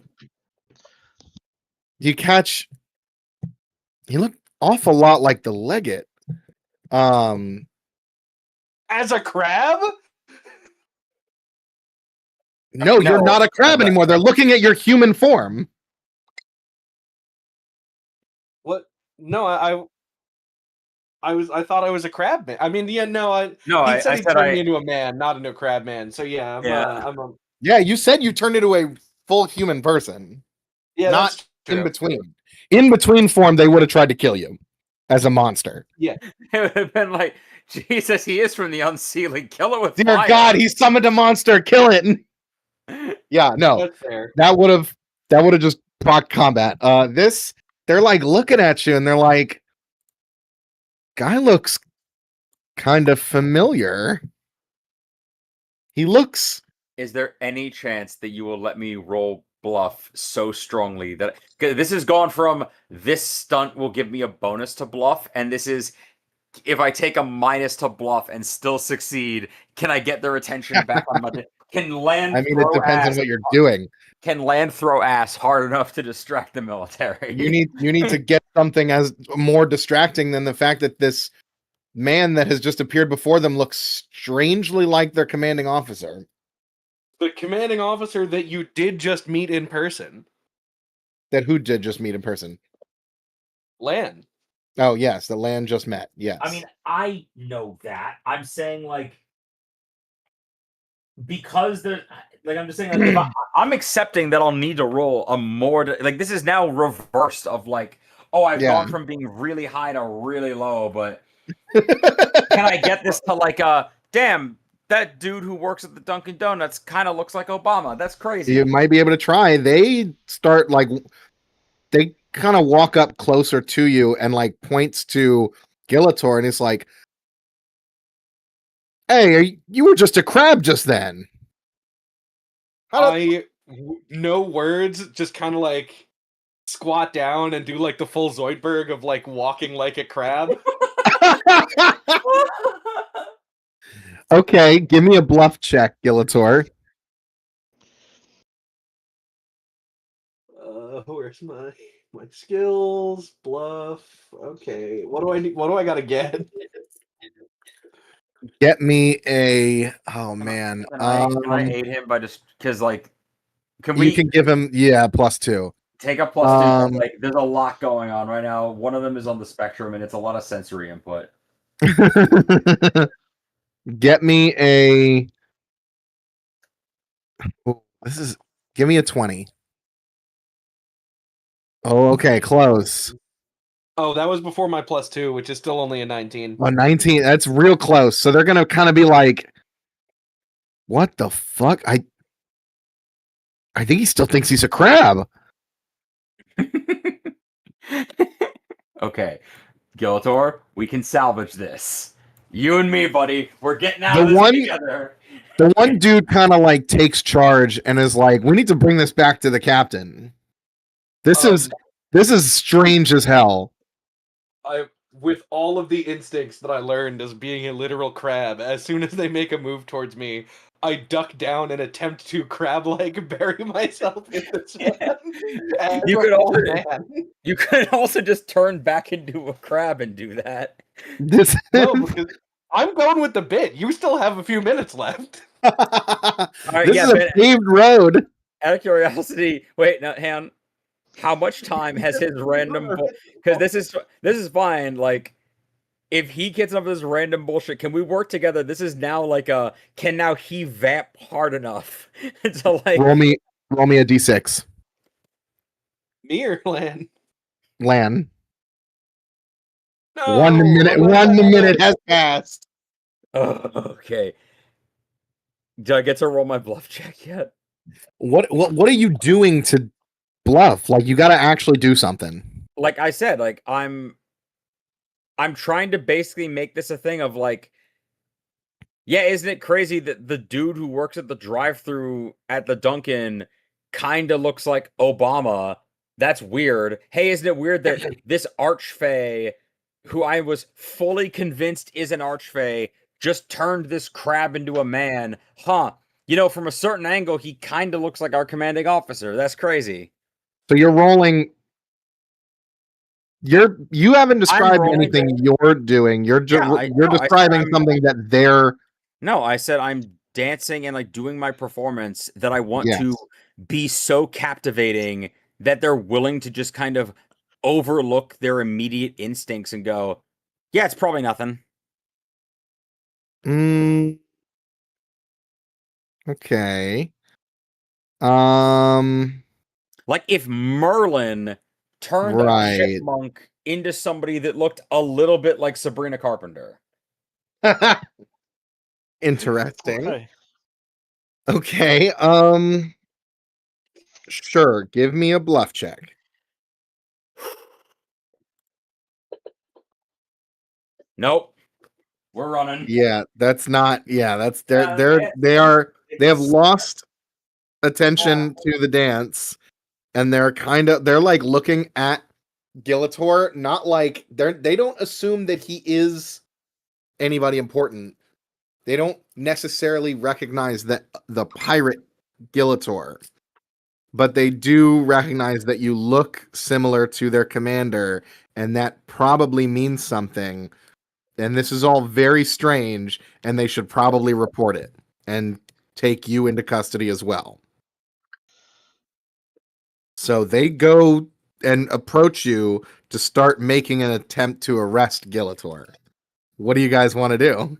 you catch, you look awful lot like the legate.
As a crab?
No, you're
No,
not a crab
I'm not.
anymore. They're looking at your human form.
What? No, I thought I was a crab man. I mean, yeah, no, he said he turned me into a man, not into a crab man. So yeah,
Yeah, you said you turned into a full human person.
yeah,
Not
that's true.
in between. In between form, they would have tried to kill you as a monster.
It would have been like, Jesus, he is from the unsealing. Kill it with
Dear
fire.
God, he summoned a monster. Kill it. Yeah, no,
That's fair.
that would have just proc combat. They're like looking at you and they're like, guy looks kind of familiar. He looks.
Is there any chance that you will let me roll bluff so strongly that this has gone from this stunt will give me a bonus to bluff, and this is if I take a minus to bluff and still succeed, can I get their attention back on my? Can land?
I mean, it depends on what you're doing.
Can land throw ass hard enough to distract the military?
You need to get something as more distracting than the fact that this man that has just appeared before them looks strangely like their commanding officer.
The commanding officer that you did just meet in person.
That who did just meet in person?
Lan.
Oh, yes, the Lan just met. Yes.
I mean, I know that. I'm saying, like, because there's, like, I'm just saying, like, if I'm accepting that I'll need to roll a more, like, this is now reversed of, like, oh, I've gone from being really high to really low, but can I get this to, like, damn, that dude who works at the Dunkin' Donuts kind of looks like Obama. That's crazy.
You might be able to try. They start, like, they kind of walk up closer to you and, like, points to Gillator, and it's like, hey, you were just a crab just then.
No words, just kind of, like, squat down and do, like, the full Zoidberg of, like, walking like a crab.
Okay, give me a bluff check, Gillator.
Where's my skills? Bluff. Okay. What do I need? What do I gotta get?
Get me a. Oh man.
Can I aid him by just because, like,
you can give him +2.
Take a +2. Like, there's a lot going on right now. One of them is on the spectrum, and it's a lot of sensory input.
Get me a. Give me a 20. Oh, okay, close.
Oh, that was before my +2, which is still only a 19.
Oh, 19. That's real close. So they're gonna kind of be like, "What the fuck?" I think he still thinks he's a crab.
Okay, Giltor, we can salvage this. You and me, buddy, we're getting out
The
of this
one-
together.
The one dude kind of like takes charge and is like, "We need to bring this back to the captain. This is strange as hell."
With all of the instincts that I learned as being a literal crab, as soon as they make a move towards me, I duck down and attempt to crab-like bury myself in this one.
You could also just turn back into a crab and do that.
This
No, because I'm going with the bit. You still have a few minutes left.
right,
this
yeah,
is a
but-
paved road.
Out of curiosity, wait, now, hang on. How much time has his random? Because this is fine. Like, if he gets up this random bullshit, can we work together? This is now like a can now he vamp hard enough to like
Roll me a d6.
Me or Lan?
Lan.
No,
1 minute. 1 minute has passed.
Okay. Do I get to roll my bluff check yet?
What are you doing to bluff? Like, you got to actually do something.
Like I said, like I'm trying to basically make this a thing of like, yeah, isn't it crazy that the dude who works at the drive-thru at the Dunkin' kind of looks like Obama? That's weird. Hey, isn't it weird that this archfey, who I was fully convinced is an archfey, just turned this crab into a man? Huh. You know, from a certain angle, he kind of looks like our commanding officer. That's crazy.
So you're rolling. You haven't described
rolling
anything you're doing. You're describing something that they're.
No, I said I'm dancing and like doing my performance that I want
Yes.
to be so captivating that they're willing to just kind of overlook their immediate instincts and go, yeah, it's probably nothing.
Okay.
Like if Merlin turned a
Right.
chipmunk into somebody that looked a little bit like Sabrina Carpenter.
Interesting.
Okay.
Okay. Sure. Give me a bluff check.
Nope. We're running.
Yeah, that's not. Yeah, that's they
They
have lost attention to the dance, and they're like looking at Gillitor, not like they don't assume that he is anybody important. They don't necessarily recognize that the pirate Gillitor, but they do recognize that you look similar to their commander, and that probably means something. And this is all very strange, and they should probably report it and take you into custody as well. So they go and approach you to start making an attempt to arrest Gillitor. What do you guys want to do?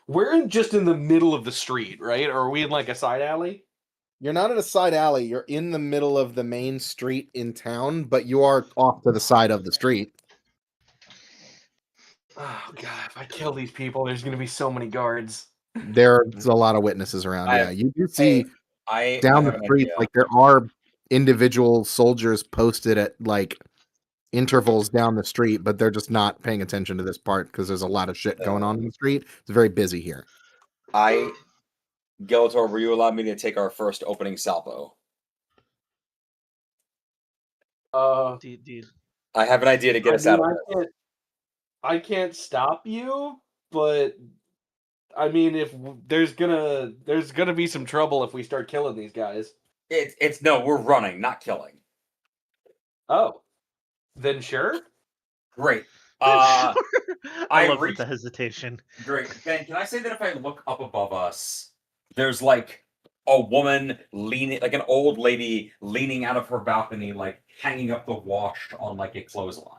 We're just in the middle of the street, right? Or are we in like a side alley?
You're not in a side alley. You're in the middle of the main street in town, but you are off to the side of the street.
Oh god, if I kill these people, there's gonna be so many guards.
There's a lot of witnesses around. Yeah, you do see down the street, like there are individual soldiers posted at like intervals down the street, but they're just not paying attention to this part because there's a lot of shit going on in the street. It's very busy here.
Gillitor, will you allow me to take our first opening salvo?
Do-
I have an idea to get us out of this.
I can't stop you, but I mean, if there's gonna be some trouble if we start killing these guys.
It's no, we're running, not killing.
Oh, then sure.
Great.
I
I
love
reached-
the hesitation.
Great. Ben, can I say that if I look up above us, there's like a woman leaning, like an old lady leaning out of her balcony, like hanging up the wash on like a clothesline.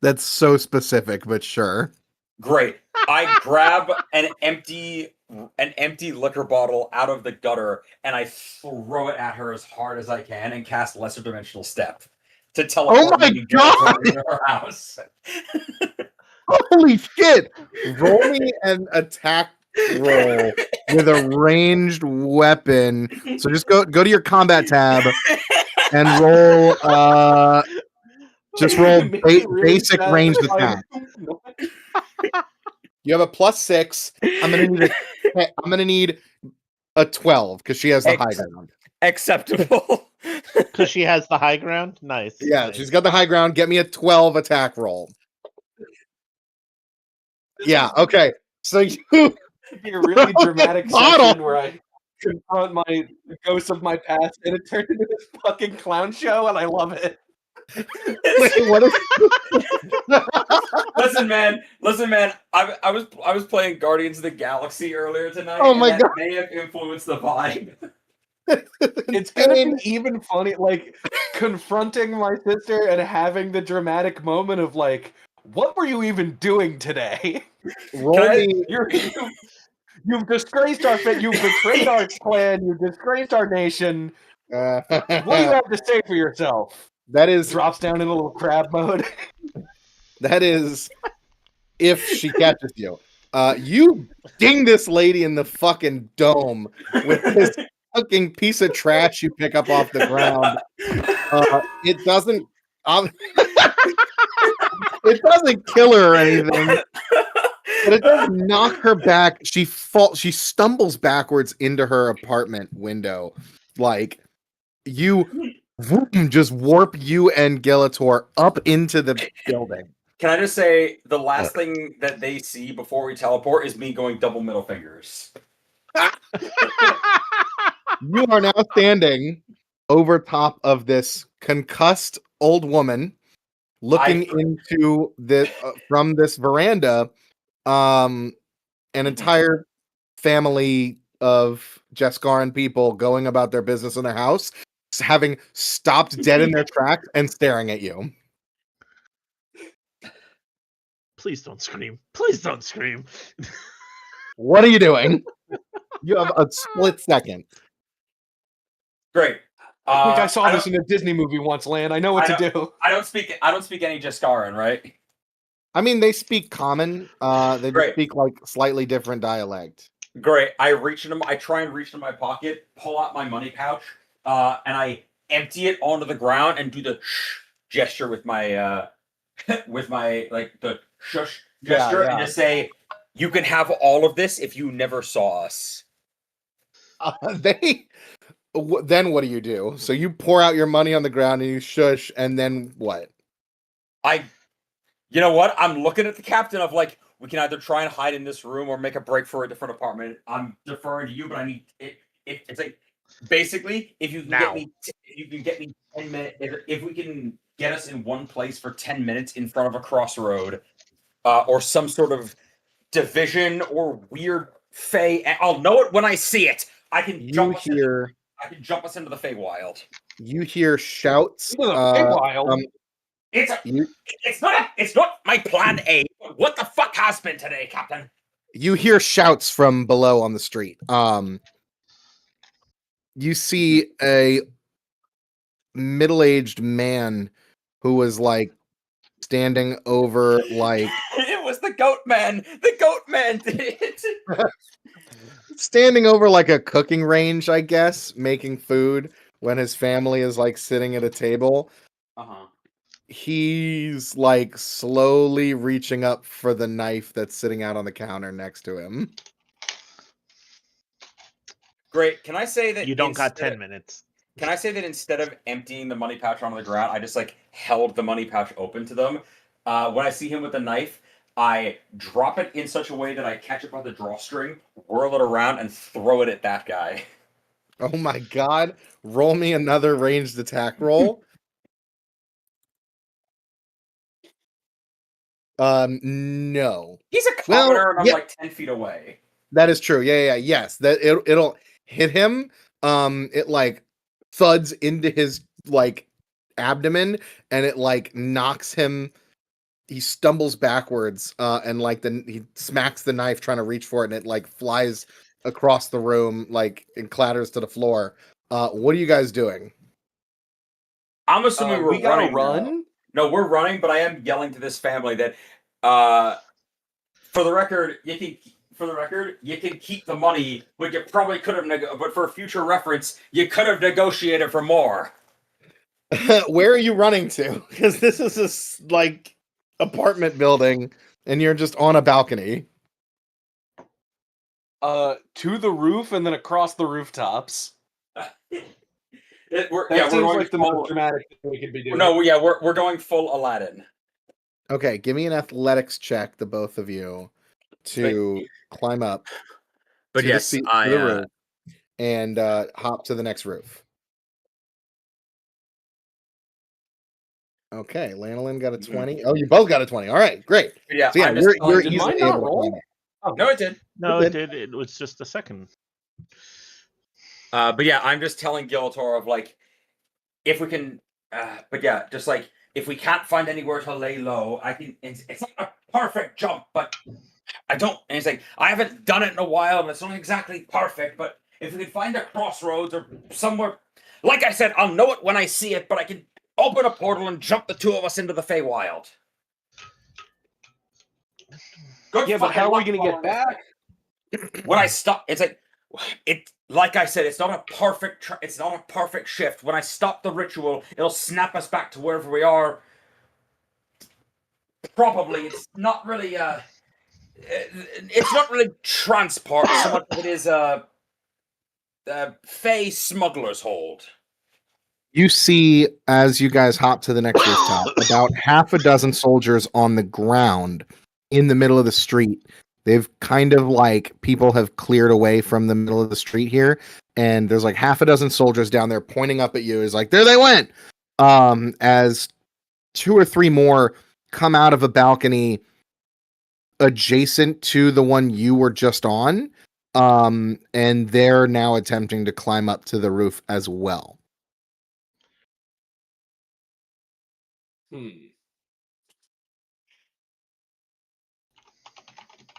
That's so specific, but sure.
Great. I grab an empty liquor bottle out of the gutter and I throw it at her as hard as I can and cast Lesser Dimensional Step to teleport
my
me to Gillitor into her house.
Holy shit! Roll me an attack roll with a ranged weapon. So just go to your combat tab and roll. Just roll
Make it really
basic
sad.
ranged attack. You have a +6. I'm gonna need a 12 because she has the high ground.
Acceptable.
Because she has the high ground? Nice.
Yeah,
nice.
she's got the high ground. Get me a 12 attack roll. Yeah, okay. So you
It'd be a really dramatic
bottle.
session where I confront my ghosts of my past, and it turned into this fucking clown show, and I love it.
Wait, what is
Listen, man. I was playing Guardians of the Galaxy earlier tonight.
Oh my
and that
God.
may have influenced the vibe.
It's gonna be even funny, like confronting my sister and having the dramatic moment of like, what were you even doing today?
roll me?
You've disgraced our fit. You've betrayed our clan. You've disgraced our nation. What do you have to say for yourself?
That is
Drops down in a little crab mode.
that is if she catches you. You ding this lady in the fucking dome with this fucking piece of trash you pick up off the ground. It doesn't it doesn't kill her or anything, but it does knock her back. She stumbles backwards into her apartment window. Like you just warp you and Gelator up into the building.
Can I just say the last thing that they see before we teleport is me going double middle fingers.
You are now standing over top of this concussed old woman, looking into the from this veranda. An entire family of Jescaran people going about their business in their house, having stopped dead in their tracks and staring at you.
Please don't scream. Please don't scream.
What are you doing? You have a split second.
Great.
I think I saw this in a Disney movie once, Lan. I know what to do.
I don't speak any Jescaran, right?
I mean, they speak common. They
Great.
speak like slightly different dialect.
Great. I try and reach into my pocket, pull out my money pouch, and I empty it onto the ground and do the shh gesture with my like the shush gesture and just say, "You can have all of this if you never saw us."
Then what do you do? So you pour out your money on the ground and you shush, and then what?
You know what? I'm looking at the captain of like, we can either try and hide in this room or make a break for a different apartment. I'm deferring to you, but I need it. It's like basically, if you can get me 10 minutes, if we can get us in one place for 10 minutes in front of a crossroad, or some sort of division or weird Fey, I'll know it when I see it. I can jump us into the Feywild.
You hear shouts.
It's not my plan A. What the fuck has been today, Captain?
You hear shouts from below on the street. You see a middle-aged man who was like standing over like
it was the goat man. The goat man did it.
Standing over like a cooking range, I guess, making food when his family is like sitting at a table.
Uh-huh.
He's like slowly reaching up for the knife that's sitting out on the counter next to him.
Great. Can I say that
you don't got 10 minutes?
Can I say that instead of emptying the money pouch onto the ground, I just like held the money pouch open to them? When I see him with the knife, I drop it in such a way that I catch it by the drawstring, whirl it around, and throw it at that guy.
Oh my god. Roll me another ranged attack roll. No.
He's a commoner and I'm like 10 feet away.
That is true. Yeah. Yes. That it'll hit him. It like thuds into his like abdomen and it like knocks him. He stumbles backwards and like he smacks the knife trying to reach for it and it like flies across the room like and clatters to the floor. What are you guys doing?
I'm assuming
we gotta
running.
run.
No, we're running, but I am yelling to this family that for the record, Yicky, for the record, you can keep the money, but you probably could have. But for future reference, you could have negotiated for more.
Where are you running to? Because this is this like apartment building, and you're just on a balcony.
To the roof and then across the rooftops.
We're
That seems
going
like the most dramatic thing we could be doing.
No, we're going full Aladdin.
Okay, give me an athletics check, the both of you, to climb up.
But
to
yes,
the to the roof and hop to the next roof. Okay, Lanolin got a 20. Oh, you both got a 20. All right, great.
Yeah,
so yeah, you're easily able to climb up.
No, it did.
No, it did. It was just a second.
But yeah, I'm just telling Giltor of like, if we can, but yeah, just like if we can't find anywhere to lay low, I can. It's not a perfect jump, but I don't. And he's like, I haven't done it in a while, and it's not exactly perfect. But if we can find a crossroads or somewhere, like I said, I'll know it when I see it. But I can open a portal and jump the two of us into the Feywild. Good.
Yeah, but how are we going to get back?
When I stop, it's like it. Like I said, it's not a perfect. It's not a perfect shift. When I stop the ritual, it'll snap us back to wherever we are. Probably, it's not really. It's not really transport so much as it is Fey smuggler's hold.
You see, as you guys hop to the next rooftop, about half a dozen soldiers on the ground in the middle of the street. They've kind of like people have cleared away from the middle of the street here, and there's like half a dozen soldiers down there pointing up at you. Is like, there they went. As 2 or 3 more come out of a balcony adjacent to the one you were just on, and they're now attempting to climb up to the roof as well.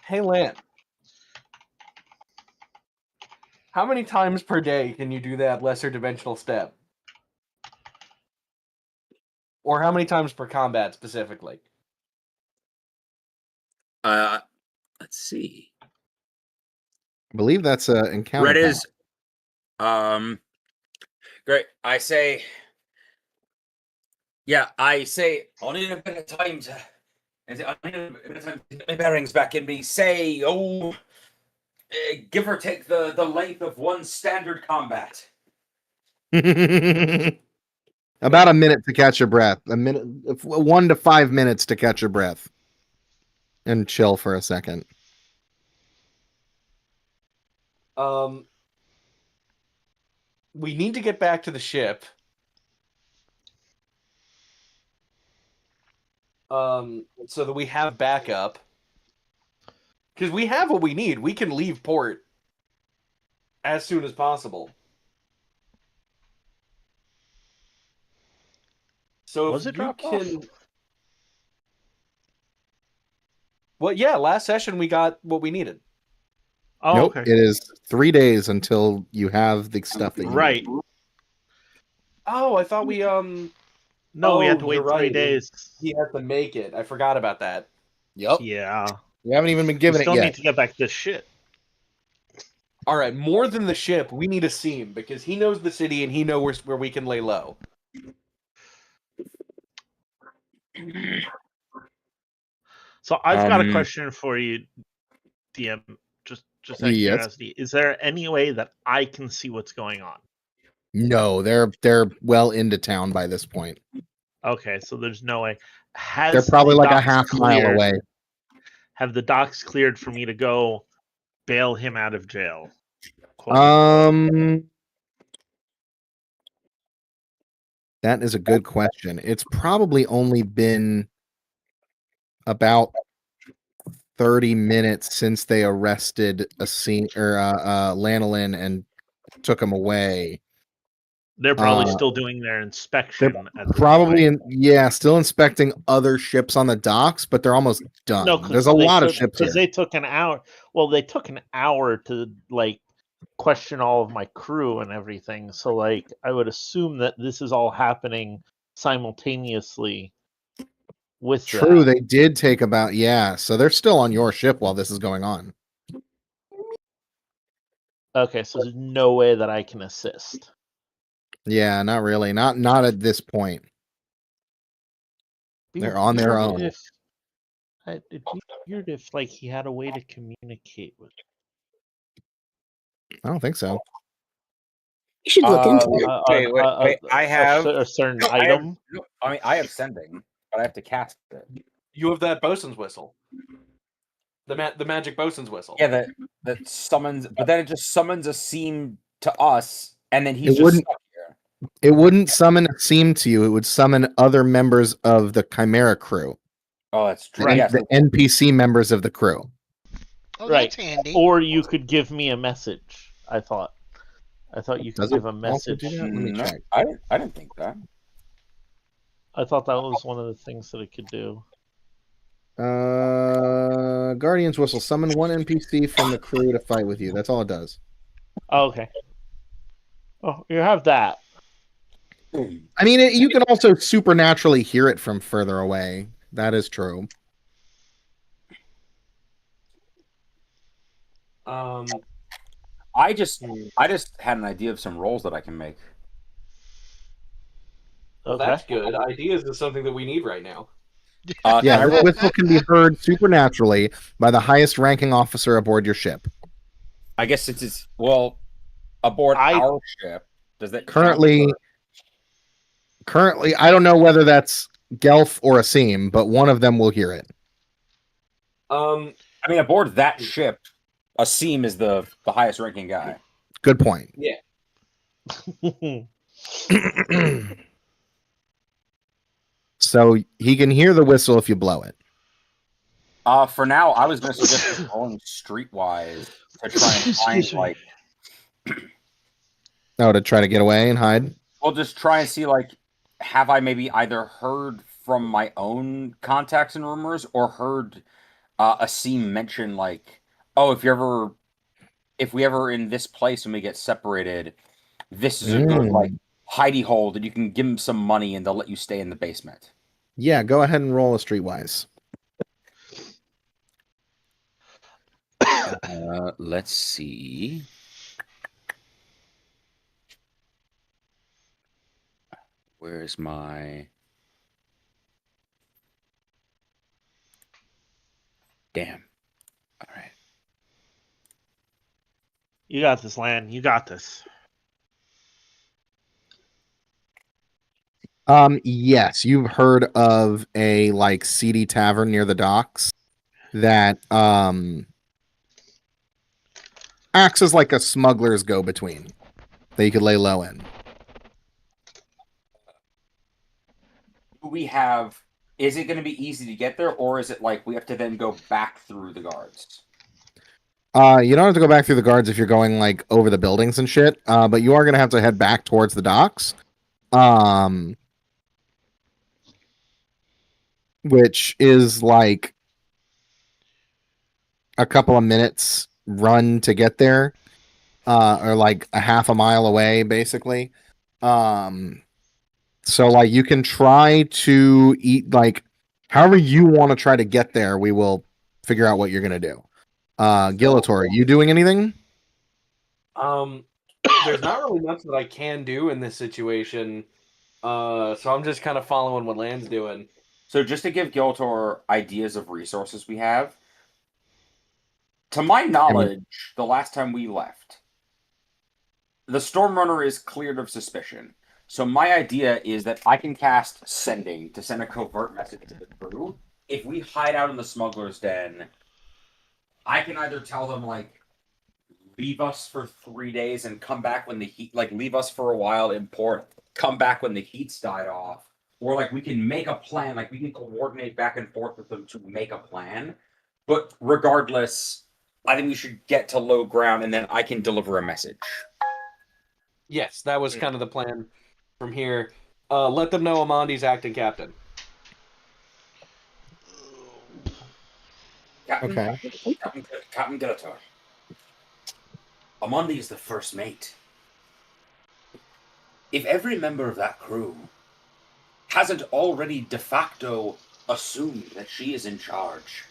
Hey, Lan. How many times per day can you do that lesser dimensional step? Or how many times per combat specifically?
Let's see.
I believe that's an encounter.
Red is, great. I say, I need a bit of time to. I need a bit of time to get my bearings back in me. Say, give or take the length of one standard combat.
About a minute to catch your breath. 1 to 5 minutes to catch your breath. And chill for a second.
We need to get back to the ship. So that we have backup. Because we have what we need. We can leave port as soon as possible. So
was it dropped off?
Well, yeah, last session we got what we needed.
Oh,
nope,
okay.
it is 3 days until you have the stuff that you
Right.
need.
Oh, I thought we
No, we had to wait
you're
3
right.
days.
He had to make it. I forgot about that.
Yep.
Yeah.
You haven't even been
We
given it
still
yet.
need to get back to this shit.
All right, more than the ship, we need a seam because he knows the city and he knows where we can lay low.
So I've got a question for you, DM. Just out of
Yes.
curiosity, is there any way that I can see what's going on?
No, they're well into town by this point.
Okay, so there's no way.
They're probably
the
like a
docks
half mile
cleared?
away.
Have the docks cleared for me to go bail him out of jail?
That is a good question. It's probably only been about 30 minutes since they arrested Lanolin and took him away.
They're probably still doing their inspection. At this
Probably,
point.
still inspecting other ships on the docks, but they're almost done.
No,
there's a lot of ships here.
because they took an hour. Well, they took an hour to like question all of my crew and everything. So, like, I would assume that this is all happening simultaneously. With
True,
that.
they did take about so they're still on your ship while this is going on.
Okay, so there's no way that I can assist.
Yeah, not really. Not at this point. They're on their own.
It'd be weird if like he had a way to communicate with.
I don't think so.
You should look into it.
Wait. I have
a certain
no,
item.
I have sending, but I have to cast it.
You have that bosun's whistle. The magic bosun's whistle.
Yeah, that summons, but then it just summons a seam to us, and then he's
It
just
wouldn't-
stuck here.
It wouldn't summon a seam to you. It would summon other members of the Chimera crew.
Oh, that's true.
Right.
Yes.
The NPC members of the crew.
Oh,
Right.
that's handy.
Or you could give me a message. I thought you could
Does it
give a
also
message.
do that? Let me
No,
check.
I didn't think that.
I thought that was one of the things that it could do.
Guardian's Whistle. Summon one NPC from the crew to fight with you. That's all it does.
Oh, okay. Oh, you have that.
I mean, you can also supernaturally hear it from further away. That is true.
I just had an idea of some rolls that I can make.
Well,
Okay.
that's good. Ideas is something that we need right now.
Yeah,
Can I
the
roll-
whistle can be heard supernaturally by the highest ranking officer aboard your ship.
I guess it's aboard our ship. Does that
Currently, I don't know whether that's Gelf or a Seam, but one of them will hear it.
I mean, aboard that ship, a seam is the highest ranking guy.
Good point.
Yeah.
So he can hear the whistle if you blow it.
For now, I was going to suggest just rolling streetwise to try and find
Excuse me.
like.
Oh, to try to get away and hide?
We'll just try and see like, have I maybe either heard from my own contacts and rumors or heard a seam mention like, oh, if we ever in this place when we get separated, this is a good like hidey hole that you can give them some money and they'll let you stay in the basement.
Yeah, go ahead and roll a streetwise.
Let's see. Where's my... Damn. All right.
You got this, Lan. You got this.
Yes, you've heard of a like seedy tavern near the docks that acts as like a smuggler's go-between that you could lay low in.
We have... Is it going to be easy to get there, or is it like we have to then go back through the guards?
You don't have to go back through the guards if you're going like over the buildings and shit, but you are going to have to head back towards the docks. Which is like a couple of minutes run to get there, or like a half a mile away, basically. So like you can try to eat like however you want to try to get there. We will figure out what you're gonna do. Gillator, are you doing anything?
There's not really much that I can do in this situation, so I'm just kind of following what Land's doing.
So just to give Gillator ideas of resources we have, to my knowledge, the last time we left, the Stormrunner is cleared of suspicion. So my idea is that I can cast Sending to send a covert message to the crew. If we hide out in the smuggler's den, I can either tell them, like, leave us for 3 days and come back when the heat, like, leave us for a while in port, come back when the heat's died off. Or, like, we can make a plan, like, we can coordinate back and forth with them to make a plan. But regardless, I think we should get to low ground and then I can deliver a message.
Yes, that was kind of the plan from here. Let them know Amandi's acting captain.
Okay.
Captain Gillator. Amandi is the first mate. If every member of that crew hasn't already de facto assumed that she is in charge,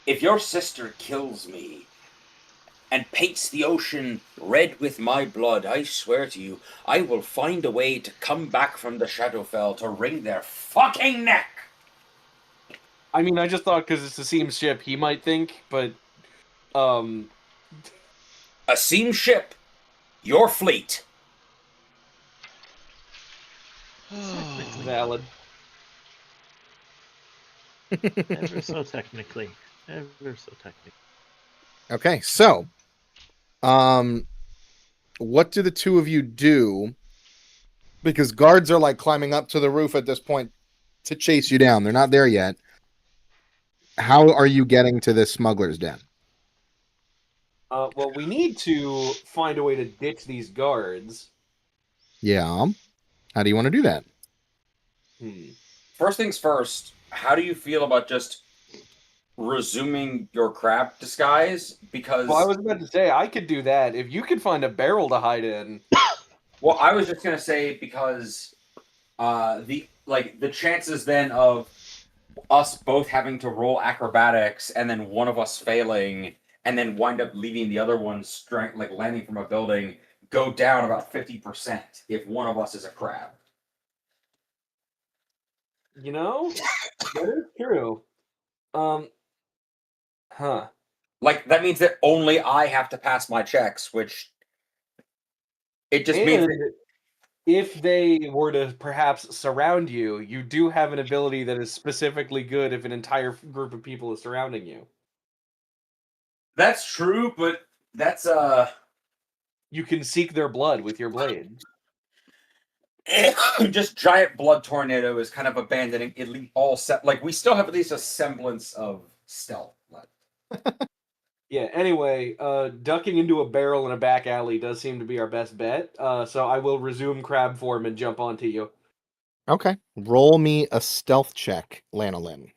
if your sister kills me, and paints the ocean red with my blood, I swear to you, I will find a way to come back from the Shadowfell to wring their fucking neck.
I mean, I just thought because it's a Seam ship, he might think, but
A Seam ship, your fleet.
valid.
Ever so technically. Ever so technically.
Okay, so, what do the two of you do? Because guards are like climbing up to the roof at this point to chase you down. They're not there yet. How are you getting to this smuggler's den?
Well, we need to find a way to ditch these guards.
Yeah. How do you want to do that?
First things first, how do you feel about just resuming your crab disguise? Because
Well, I was about to say I could do that if you could find a barrel to hide in.
Well, I was just gonna say because the chances then of us both having to roll acrobatics and then one of us failing and then wind up leaving the other one landing from a building go down about 50% if one of us is a crab.
You know, that is true.
Like that means that only I have to pass my checks, which it just means that
if they were to perhaps surround you, you do have an ability that is specifically good if an entire group of people is surrounding you.
that's true, but that's
You can seek their blood with your blade.
just giant blood tornado is kind of abandoning at least all set. Like we still have at least a semblance of stealth left.
Yeah, anyway, ducking into a barrel in a back alley does seem to be our best bet. So I will resume crab form and jump onto you.
Okay. Roll me a stealth check, Lanolin.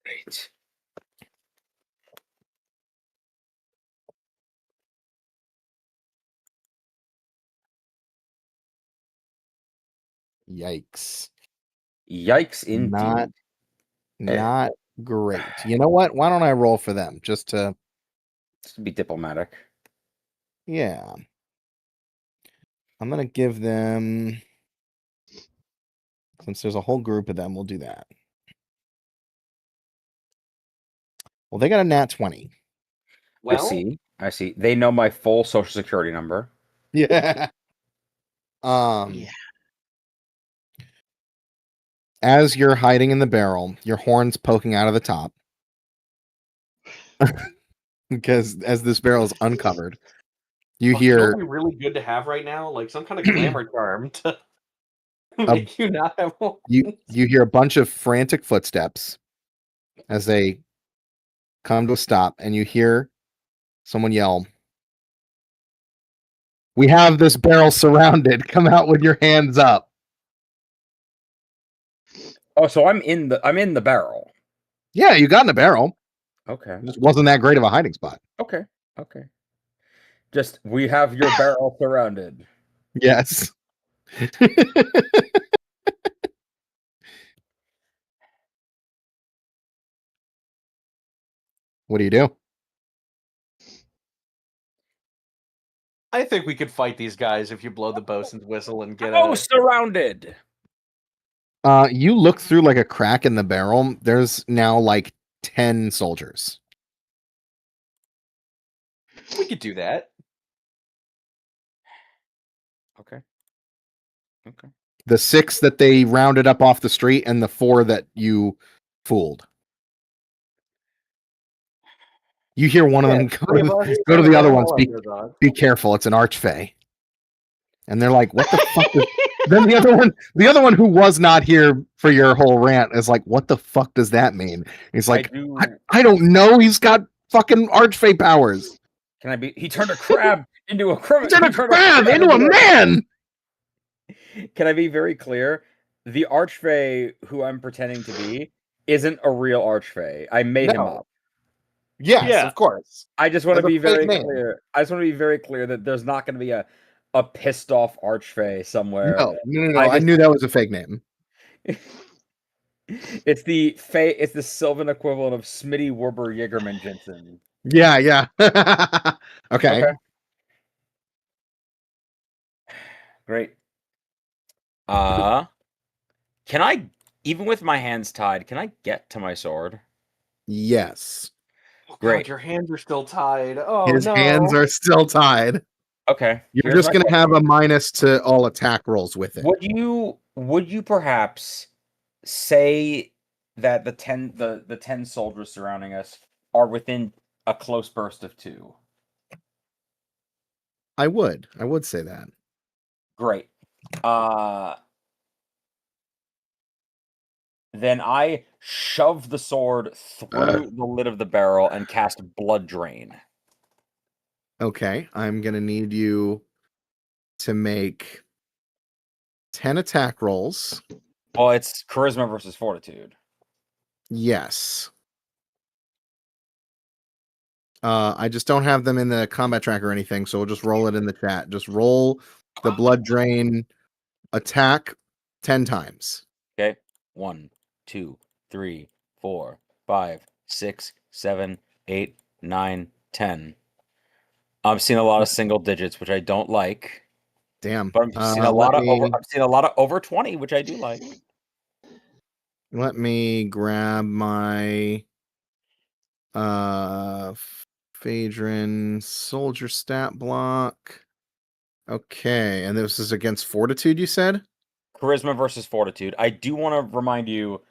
Great.
Yikes.
Yikes indeed.
Not great. You know what? Why don't I roll for them? Just to
be diplomatic.
Yeah. I'm going to give them, since there's a whole group of them, we'll do that. Well, they got a nat 20.
Well,
I see. They know my full social security number.
Yeah.
Yeah.
As you're hiding in the barrel, your horn's poking out of the top. Because as this barrel is uncovered, you
know
hear
what would be really good to have right now, like some kind of glamour charm to make you not have one.
you hear a bunch of frantic footsteps as they come to a stop, and you hear someone yell, "We have this barrel surrounded. Come out with your hands up."
Oh, so I'm in the barrel.
Yeah, you got in the barrel.
Okay.
It just wasn't that great of a hiding spot.
Okay. Just we have your barrel surrounded.
Yes. What do you do?
I think we could fight these guys if you blow the bosun's whistle and get
surrounded.
You look through like a crack in the barrel. There's now like 10 soldiers.
We could do that.
Okay.
The 6 that they rounded up off the street and the 4 that you fooled. You hear one of them go to the other ones. Be careful, it's an archfey. And they're like, "What the fuck?" Then the other one who was not here for your whole rant is like, "What the fuck does that mean?" He's like, I don't know. He's got fucking archfey powers.
He turned a crab into a criminal.
He turned a crab into a man.
Can I be very clear? The archfey who I'm pretending to be isn't a real archfey. I made him up.
Yes, of course.
I just want to be very clear. I just want to be very clear that there's not going to be a pissed off archfey somewhere.
No. I knew that was a fake name.
It's the Sylvan equivalent of Smitty Werber Jägerman Jensen.
Yeah. Okay.
Great. Can I, even with my hands tied, can I get to my sword?
Yes.
Oh, God,
Great.
your hands are still tied. Oh,
His
no.
hands are still tied.
Okay.
You're
here's
just
my
going to have a
question.
minus to all attack rolls with it.
Would you perhaps say that the 10 soldiers surrounding us are within a close burst of 2?
I would say that.
Great. Then I shove the sword through the lid of the barrel and cast Blood Drain.
Okay, I'm going to need you to make 10 attack rolls.
Well, it's Charisma versus Fortitude.
Yes. I just don't have them in the combat track or anything, so we'll just roll it in the chat. Just roll the Blood Drain attack 10 times.
Okay. 1, 2, 3, 4, 5, 6, 7, 8, 9, 10. I'm seeing a lot of single digits, which I don't like.
Damn.
But I'm seeing a lot of over 20, which I do like.
Let me grab my Phaedron soldier stat block. Okay, and this is against Fortitude, you said?
Charisma versus Fortitude. I do want to remind you,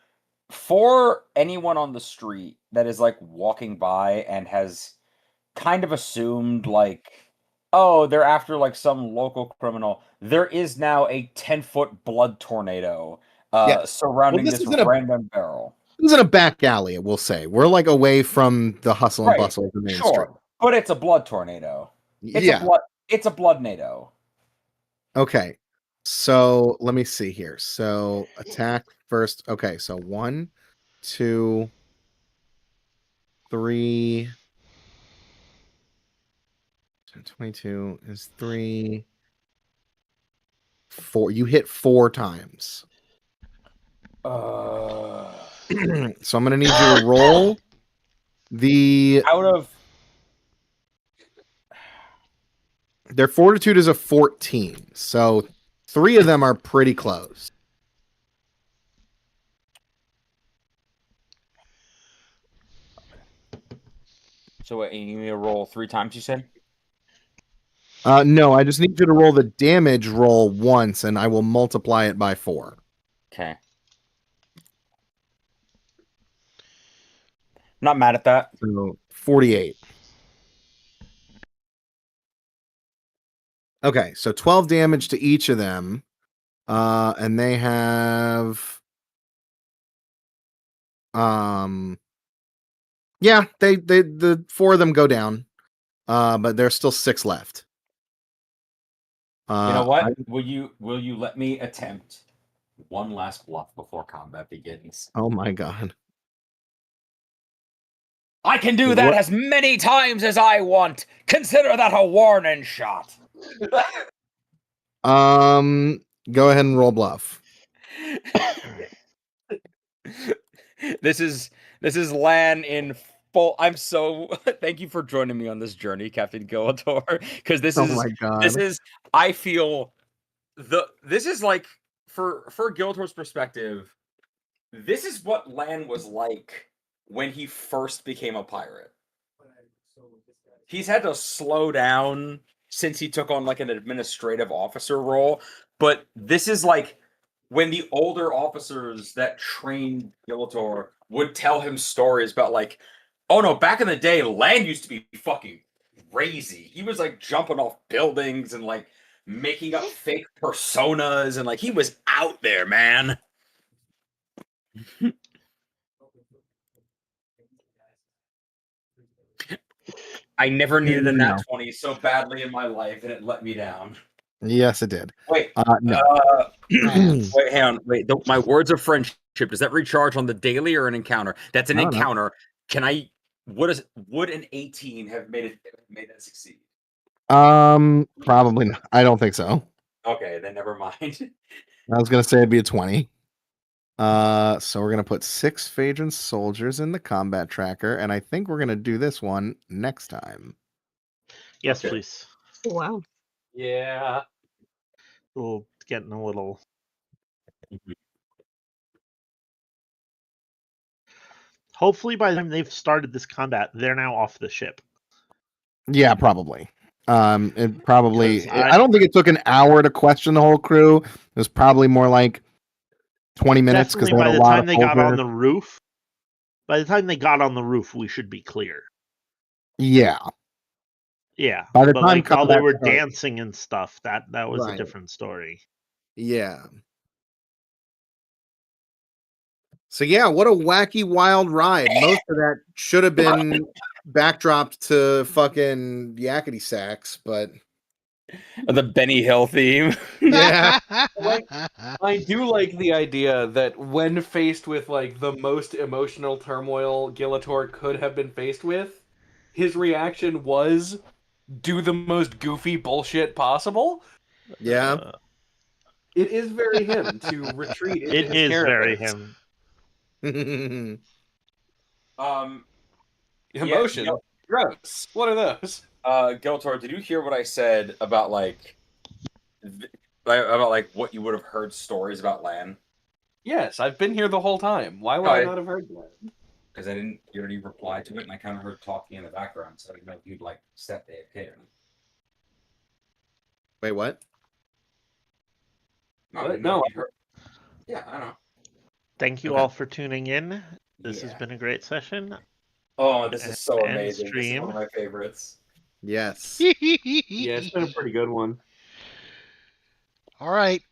for anyone on the street that is like walking by and has kind of assumed like, oh, they're after like some local criminal, there is now a 10-foot blood tornado surrounding
Well,
this random barrel.
This is in a back alley, we'll say. We're like away from the hustle and bustle of the main street.
But it's a blood tornado. It's a blood nado.
Okay. So let me see here. So attack first. Okay, so 1, 2, 3. 22 is 3. 4. You hit 4 times. So I'm gonna need you to roll the
out of
their fortitude is a 14. So 3 of them are pretty close.
So what, you need me to roll 3 times, you said?
No, I just need you to roll the damage roll once, and I will multiply it by 4.
Okay. Not mad at that.
So 48. Okay, so 12 damage to each of them. And they have yeah, the 4 of them go down. But there's still 6 left.
You know what? Will you let me attempt one last bluff before combat begins?
Oh my god.
I can do that as many times as I want. Consider that a warning shot.
Go ahead and roll bluff.
This is Lan in full. I'm so thank you for joining me on this journey, Captain Gillator. Because this is I feel this is like for Gillator's perspective, this is what Lan was like when he first became a pirate. He's had to slow down since he took on like an administrative officer role, but this is like when the older officers that trained Gillator would tell him stories about like, oh no, back in the day, Lan used to be fucking crazy. He was like jumping off buildings and like making up fake personas and like he was out there, man. I never needed a nat 20 so badly in my life, and it let me down.
Yes, it did.
Wait,
no.
Wait, hang on. Wait, my words of friendship, does that recharge on the daily or an encounter? That's an encounter. Know. Can I? Would an 18 have made that succeed?
Probably not. I don't think so.
Okay, then never mind.
I was gonna say it'd be a 20. So we're gonna put 6 Phaedron soldiers in the combat tracker, and I think we're gonna do this one next time.
Yes,
Okay.
please.
Wow.
Yeah.
Getting a little. Hopefully, by the time they've started this combat, they're now off the ship.
Yeah, probably. It probably.
'Cause
I don't think it took an hour to question the whole crew. It was probably more like 20 minutes because
Definitely
they had
by
a
the
lot
time
of
they got on
soldiers.
the roof. By the time they got on the roof, we should be clear.
Yeah.
Yeah,
By the
but
time
like while they
combat
were
started.
dancing and stuff, that was a
Right.
different story.
Yeah. So yeah, what a wacky wild ride. Most of that should have been backdropped to fucking yakety sax, but
The Benny Hill theme.
yeah.
I do like the idea that when faced with like the most emotional turmoil Gilator could have been faced with, his reaction was do the most goofy bullshit possible.
Yeah.
It is very him to retreat into
It
his
is very
characters.
him.
Emotion.
Yeah,
Gross. What are those?
Giltor, did you hear what I said about like what you would have heard stories about Lan?
Yes, I've been here the whole time. Why would I not have heard that?
Because I didn't hear any reply to it, and I kind of heard talking in the background, so I didn't know if you'd like step AFK or not.
Wait, what?
No, I
What?
didn't know
No.
if you'd heard. Yeah, I don't know.
Thank you
Okay.
all for tuning in. This has
Yeah.
been a great session.
Oh, this is so
And
amazing. This is
stream.
one of my favorites.
Yes.
Yeah, it's been a pretty good one.
All right.